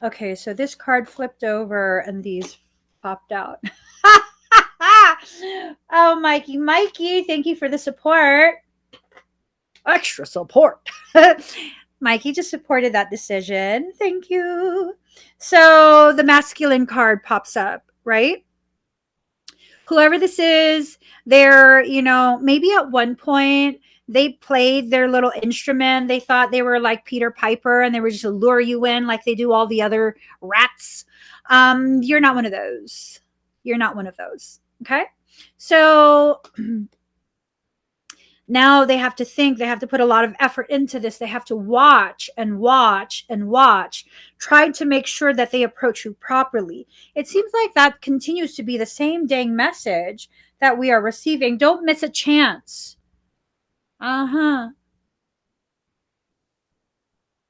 Okay, so this card flipped over and these popped out. Oh, Mikey, thank you for the support. Extra support. Mikey just supported that decision. Thank you. So the masculine card pops up, right? whoever this is, they're, maybe at one point they played their little instrument. They thought they were like Peter Piper and they were just to lure you in like they do all the other rats. You're not one of those. You're not one of those. Okay. So now they have to think, they have to put a lot of effort into this. They have to watch and watch and watch, try to make sure that they approach you properly. It seems like that continues to be the same dang message that we are receiving. Don't miss a chance. Uh-huh.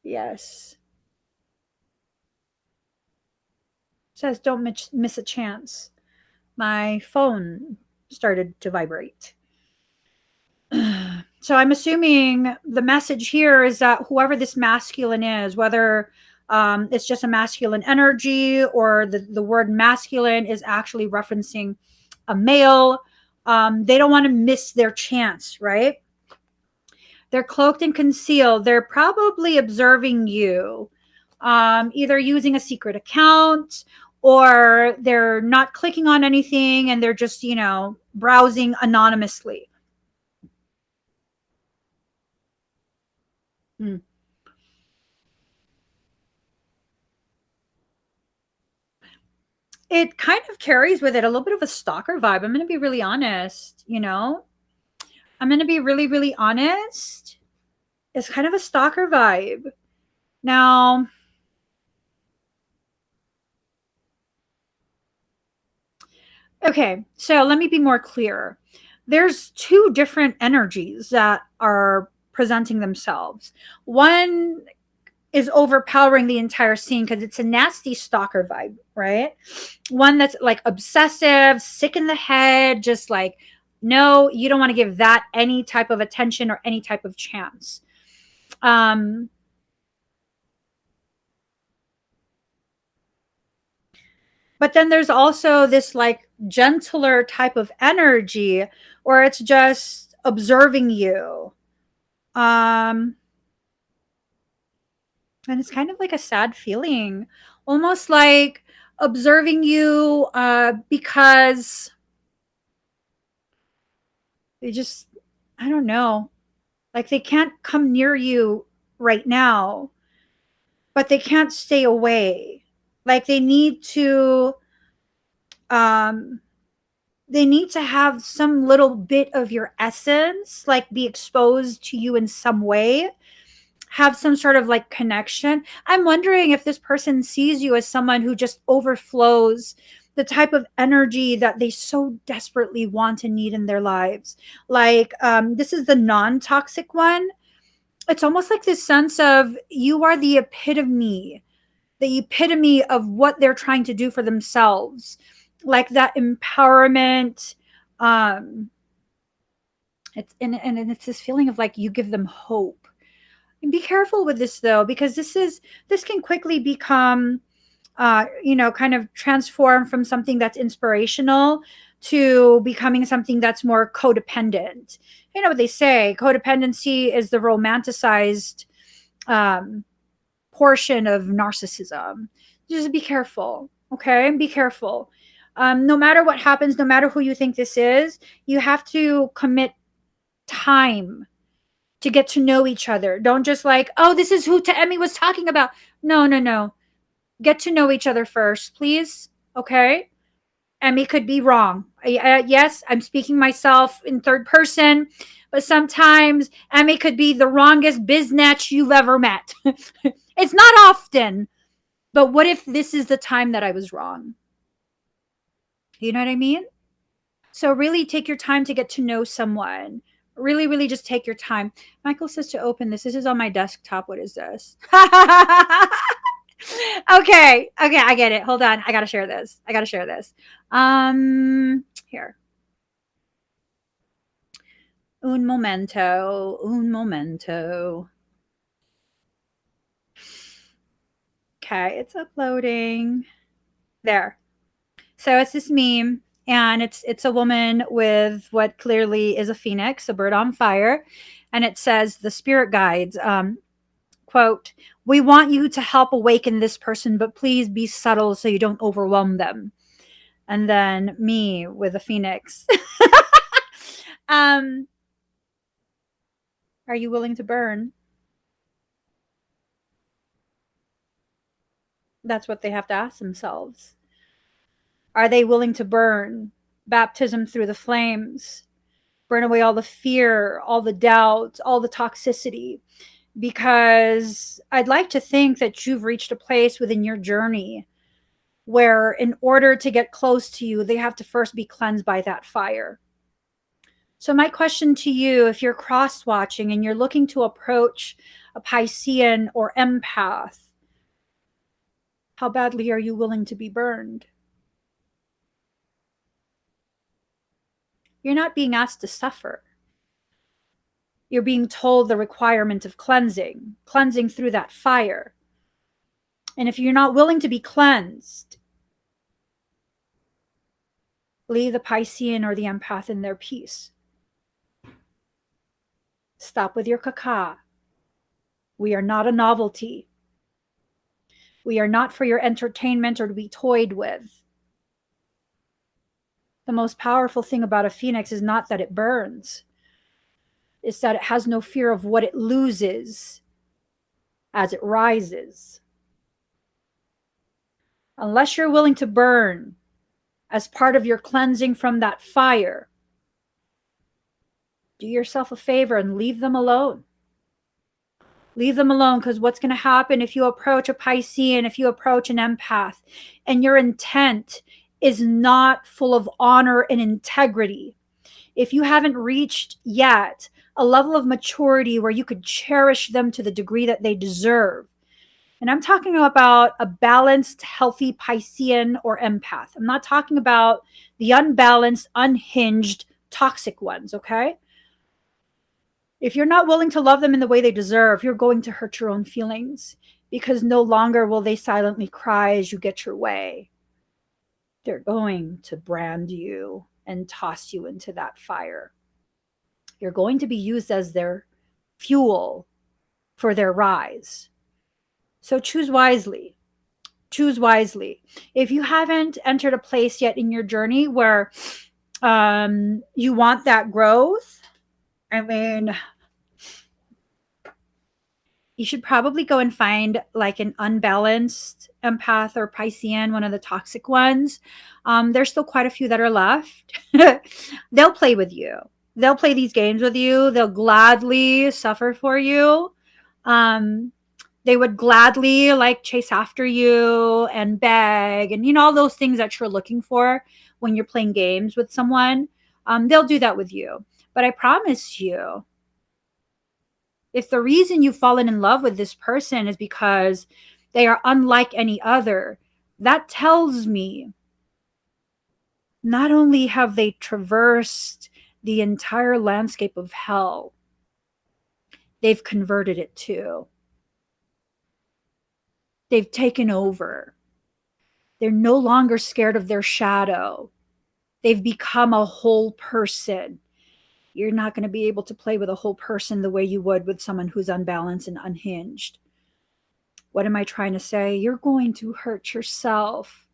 Yes. It says don't miss a chance. My phone started to vibrate. So I'm assuming the message here is that whoever this masculine is, whether it's just a masculine energy or the word masculine is actually referencing a male, they don't want to miss their chance, right? They're cloaked and concealed. They're probably observing you, either using a secret account or they're not clicking on anything and they're just, browsing anonymously. Mm. It kind of carries with it a little bit of a stalker vibe. I'm going to be really honest, I'm going to be really, really honest. It's kind of a stalker vibe. Now, okay, so let me be more clear. There's two different energies that are presenting themselves. One is overpowering the entire scene because it's a nasty stalker vibe, right? One that's like obsessive, sick in the head, just like, no, you don't want to give that any type of attention or any type of chance. But then there's also this like gentler type of energy where it's just observing you. Um, and it's kind of like a sad feeling, almost like observing you because they just, I don't know, like they can't come near you right now, but they can't stay away. Like um, they need to have some little bit of your essence, like be exposed to you in some way, have some sort of like connection. I'm wondering if this person sees you as someone who just overflows the type of energy that they so desperately want and need in their lives. Like, this is the non toxic one. It's almost like this sense of you are the epitome of what they're trying to do for themselves, like that empowerment. um and it's this feeling of like you give them hope. And be careful with this though, because this can quickly become kind of transform from something that's inspirational to becoming something that's more codependent. You know what they say, codependency is the romanticized um portion of narcissism. Just be careful, okay? Be careful. No matter what happens, no matter who you think this is, you have to commit time to get to know each other. Don't just like, oh, this is who Emmy was talking about. No, no, no. Get to know each other first, please. Okay? Emmy could be wrong. Yes, I'm speaking myself in third person, but sometimes Emmy could be the wrongest biznatch you've ever met. It's not often, but what if this is the time that I was wrong? You know what I mean? So really take your time to get to know someone. Really, really just take your time. Michael says to open this. This is on my desktop. What is this? Okay. Okay, I get it. Hold on. I gotta share this. Here. Un momento. Un momento. Okay, it's uploading. There. So it's this meme, and it's a woman with what clearly is a phoenix, a bird on fire, and it says the spirit guides, quote, "We want you to help awaken this person, but please be subtle so you don't overwhelm them." and then me with a phoenix. Are you willing to burn? That's what they have to ask themselves. Are they willing to burn? Baptism through the flames. Burn away all the fear, all the doubt, all the toxicity. Because I'd like to think that you've reached a place within your journey where, in order to get close to you, they have to first be cleansed by that fire. So, my question to you, if you're cross watching and you're looking to approach a Piscean or empath, how badly are you willing to be burned? You're not being asked to suffer. You're being told the requirement of cleansing through that fire. And if you're not willing to be cleansed, leave the Piscean or the empath in their peace. Stop with your caca. We are not a novelty. We are not for your entertainment or to be toyed with. The most powerful thing about a phoenix is not that it burns. It's that it has no fear of what it loses as it rises. Unless you're willing to burn as part of your cleansing from that fire, do yourself a favor and leave them alone. Leave them alone, because what's going to happen if you approach a Piscean, if you approach an empath, and your intent is not full of honor and integrity, if you haven't reached yet a level of maturity where you could cherish them to the degree that they deserve, and I'm talking about a balanced, healthy Piscean or empath. I'm not talking about the unbalanced, unhinged, toxic ones, okay? If you're not willing to love them in the way they deserve, you're going to hurt your own feelings, because no longer will they silently cry as you get your way. They're going to brand you and toss you into that fire. You're going to be used as their fuel for their rise. So choose wisely. Choose wisely. If you haven't entered a place yet in your journey where you want that growth, I mean, you should probably go and find like an unbalanced empath or Piscean, one of the toxic ones. There's still quite a few that are left. They'll play with you. They'll play these games with you. They'll gladly suffer for you. They would gladly like chase after you and beg and, all those things that you're looking for when you're playing games with someone. They'll do that with you. But I promise you, if the reason you've fallen in love with this person is because they are unlike any other, that tells me not only have they traversed the entire landscape of hell, they've converted it too. They've taken over. They're no longer scared of their shadow. They've become a whole person. You're not going to be able to play with a whole person the way you would with someone who's unbalanced and unhinged. What am I trying to say? You're going to hurt yourself,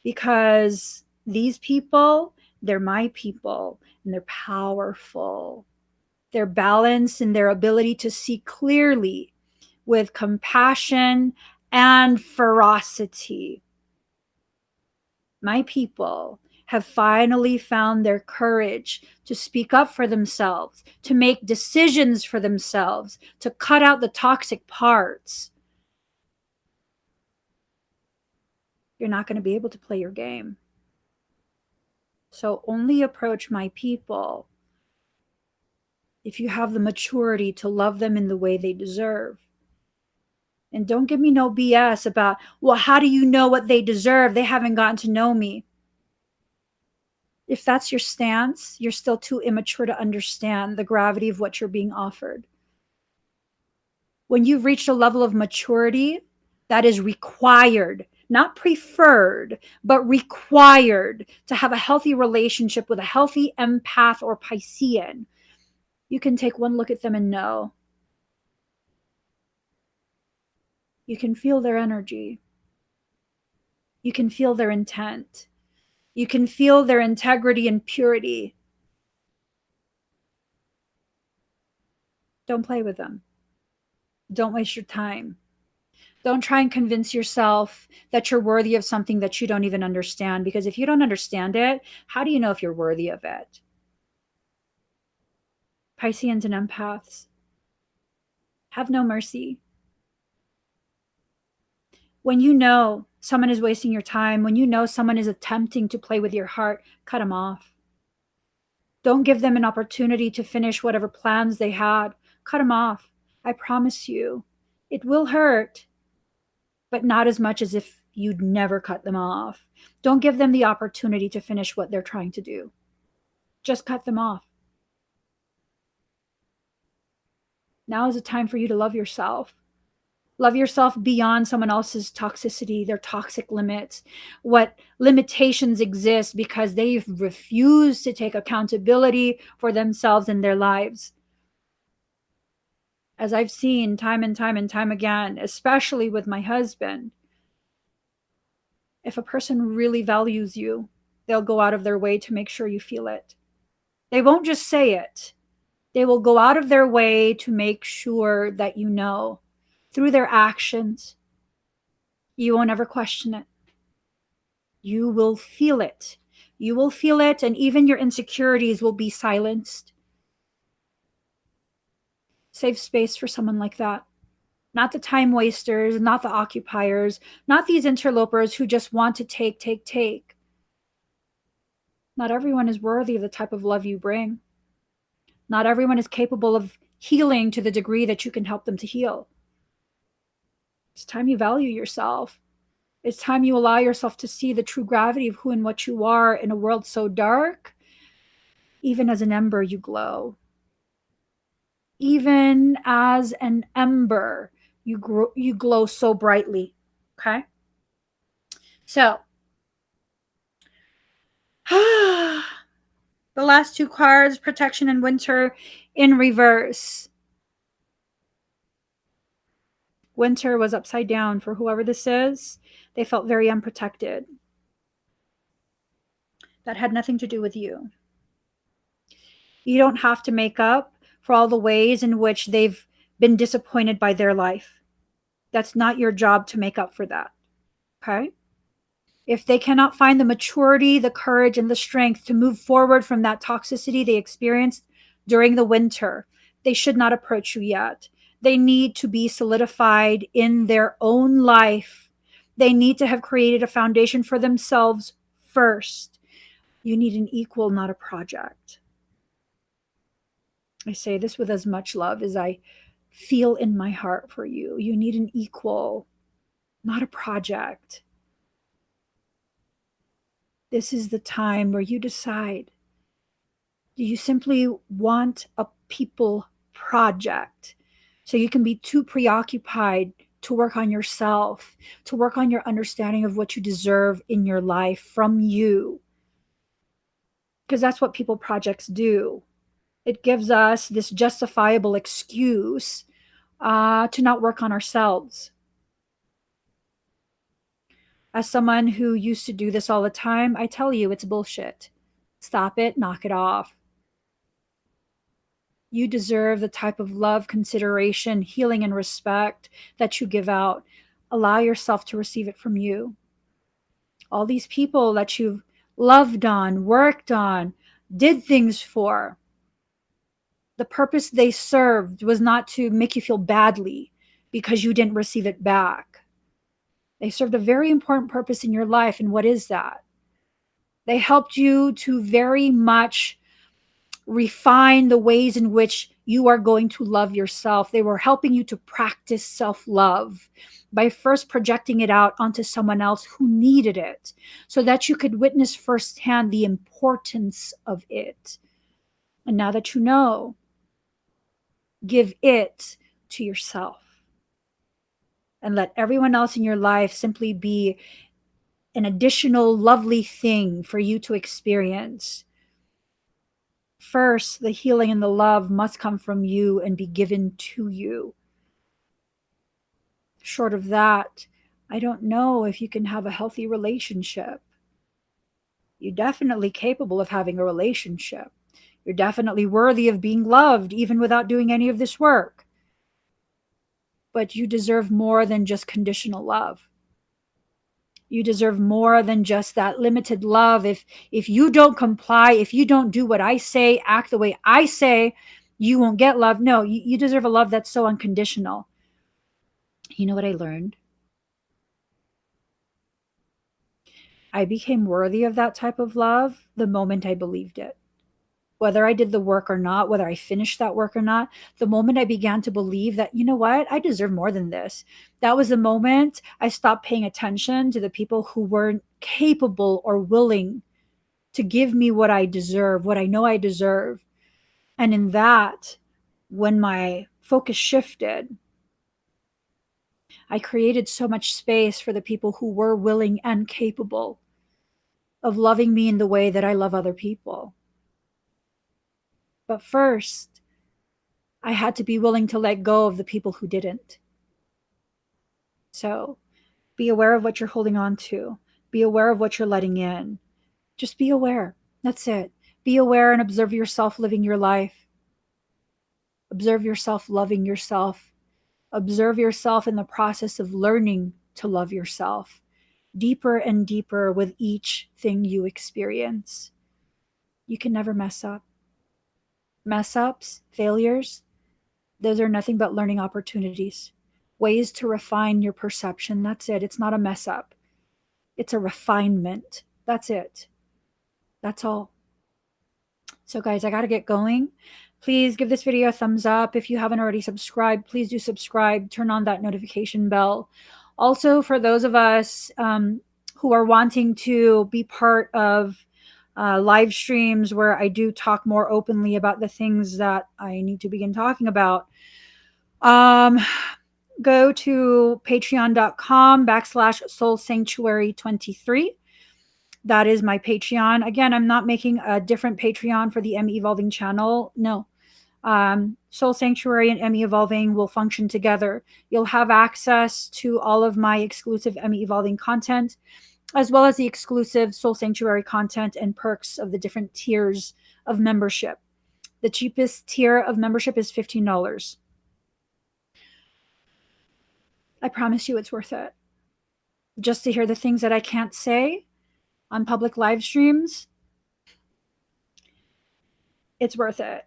because these people, they're my people, and they're powerful. They're balanced in their ability to see clearly with compassion and ferocity. My people have finally found their courage to speak up for themselves, to make decisions for themselves, to cut out the toxic parts. You're not going to be able to play your game. So only approach my people if you have the maturity to love them in the way they deserve. And don't give me no BS about, well, how do you know what they deserve? They haven't gotten to know me. If that's your stance, you're still too immature to understand the gravity of what you're being offered. When you've reached a level of maturity that is required, not preferred, but required to have a healthy relationship with a healthy empath or Piscean, you can take one look at them and know. You can feel their energy. You can feel their intent. You can feel their integrity and purity. Don't play with them. Don't waste your time. Don't try and convince yourself that you're worthy of something that you don't even understand, because if you don't understand it, how do you know if you're worthy of it? Pisceans and empaths have no mercy. When you know someone is wasting your time, when you know someone is attempting to play with your heart, cut them off. Don't give them an opportunity to finish whatever plans they had. Cut them off. I promise you, it will hurt, but not as much as if you'd never cut them off. Don't give them the opportunity to finish what they're trying to do. Just cut them off. Now is the time for you to love yourself. Love yourself beyond someone else's toxicity, their toxic limits, what limitations exist because they've refused to take accountability for themselves and their lives. As I've seen time and time and time again, especially with my husband, if a person really values you, they'll go out of their way to make sure you feel it. They won't just say it. They will go out of their way to make sure that you know through their actions. You won't ever question it. You will feel it. You will feel it, and even your insecurities will be silenced. Save space for someone like that. Not the time wasters, not the occupiers, not these interlopers who just want to take. Not everyone is worthy of the type of love you bring. Not everyone is capable of healing to the degree that you can help them to heal. It's time you value yourself. It's time you allow yourself to see the true gravity of who and what you are in a world so dark. Even as an ember, you glow. Even as an ember, you glow so brightly. Okay? So, the last two cards, protection and winter in reverse. Winter was upside down for whoever this is. They felt very unprotected. That had nothing to do with you. You don't have to make up for all the ways in which they've been disappointed by their life. That's not your job to make up for that. Okay? If they cannot find the maturity, the courage, and the strength to move forward from that toxicity they experienced during the winter, they should not approach you yet. They need to be solidified in their own life. They need to have created a foundation for themselves first. You need an equal, not a project. I say this with as much love as I feel in my heart for you. You need an equal, not a project. This is the time where you decide, do you simply want a people project so you can be too preoccupied to work on yourself, to work on your understanding of what you deserve in your life from you? Because that's what people projects do. It gives us this justifiable excuse to not work on ourselves. As someone who used to do this all the time, I tell you, it's bullshit. Stop it, knock it off. You deserve the type of love, consideration, healing, and respect that you give out. Allow yourself to receive it from you. All these people that you've loved on, worked on, did things for, the purpose they served was not to make you feel badly because you didn't receive it back. They served a very important purpose in your life. And what is that? They helped you to very much refine the ways in which you are going to love yourself. They were helping you to practice self-love by first projecting it out onto someone else who needed it so that you could witness firsthand the importance of it. And now that you know, give it to yourself and let everyone else in your life simply be an additional lovely thing for you to experience. First, the healing and the love must come from you and be given to you. Short of that, I don't know if you can have a healthy relationship. You're definitely capable of having a relationship. You're definitely worthy of being loved, even without doing any of this work. But you deserve more than just conditional love. You deserve more than just that limited love. If you don't comply, if you don't do what I say, act the way I say, you won't get love. No, you deserve a love that's so unconditional. You know what I learned? I became worthy of that type of love the moment I believed it. Whether I did the work or not, whether I finished that work or not, the moment I began to believe that, you know what, I deserve more than this, that was the moment I stopped paying attention to the people who weren't capable or willing to give me what I deserve, what I know I deserve. And in that, when my focus shifted, I created so much space for the people who were willing and capable of loving me in the way that I love other people. But first, I had to be willing to let go of the people who didn't. So be aware of what you're holding on to. Be aware of what you're letting in. Just be aware. That's it. Be aware and observe yourself living your life. Observe yourself loving yourself. Observe yourself in the process of learning to love yourself deeper and deeper with each thing you experience. You can never mess up. Mess ups, failures, those are nothing but learning opportunities, ways to refine your perception. That's it. It's not a mess up, it's a refinement. That's it. That's all. So, guys, I got to get going. Please give this video a thumbs up. If you haven't already subscribed, please do subscribe. Turn on that notification bell. Also, for those of us who are wanting to be part of live streams where I do talk more openly about the things that I need to begin talking about, go to patreon.com/soul sanctuary 23. That is my Patreon. Again, I'm not making a different Patreon for the Emmy Evolving channel. No. Soul Sanctuary and Emmy Evolving will function together. You'll have access to all of my exclusive Emmy Evolving content, as well as the exclusive Soul Sanctuary content and perks of the different tiers of membership. The cheapest tier of membership is $15. I promise you it's worth it. Just to hear the things that I can't say on public live streams, it's worth it.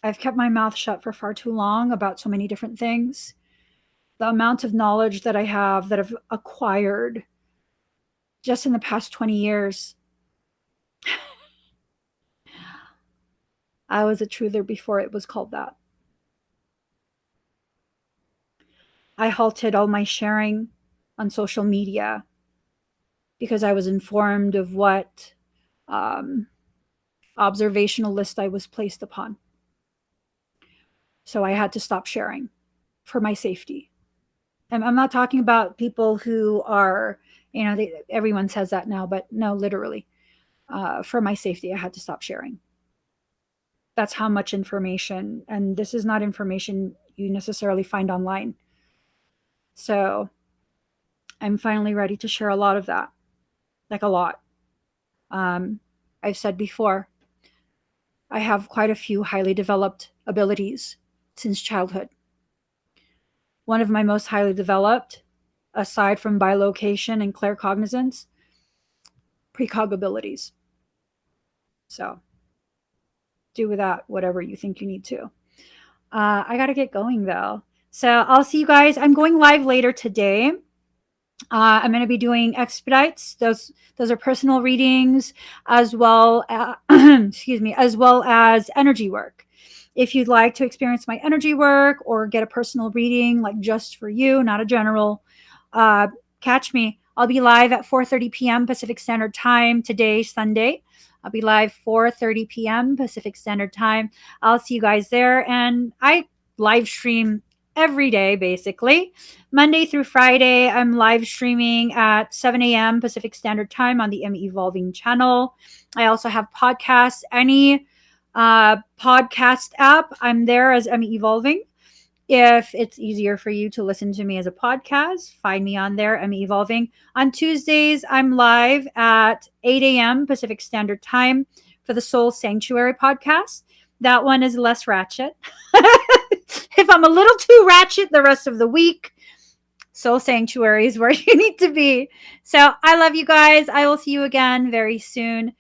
I've kept my mouth shut for far too long about so many different things. The amount of knowledge that I have, that I've acquired just in the past 20 years. I was a truther before it was called that. I halted all my sharing on social media because I was informed of what observational list I was placed upon. So I had to stop sharing for my safety. And I'm not talking about people who are, everyone says that now, but no, literally, for my safety, I had to stop sharing. That's how much information, and this is not information you necessarily find online. So I'm finally ready to share a lot of that, like a lot. I've said before, I have quite a few highly developed abilities since childhood. One of my most highly developed, aside from bilocation and claircognizance, precog abilities. So do with that whatever you think you need to. I got to get going though. So I'll see you guys. I'm going live later today. I'm going to be doing expedites. Those are personal readings, as well as, as well as energy work. If you'd like to experience my energy work or get a personal reading, like just for you, not a general, catch me. I'll be live at 4:30 p.m. Pacific Standard Time today, Sunday. I'll be live 4:30 p.m. Pacific Standard Time. I'll see you guys there. And I live stream every day, basically. Monday through Friday, I'm live streaming at 7 a.m. Pacific Standard Time on the Emmy Evolving channel. I also have podcasts. Any podcast app, I'm there as Emmy Evolving. If it's easier for you to listen to me as a podcast, find me on there. I'm evolving. On Tuesdays, I'm live at 8 a.m. Pacific Standard Time for the Soul Sanctuary podcast. That one is less ratchet. If I'm a little too ratchet the rest of the week, Soul Sanctuary is where you need to be. So I love you guys. I will see you again very soon.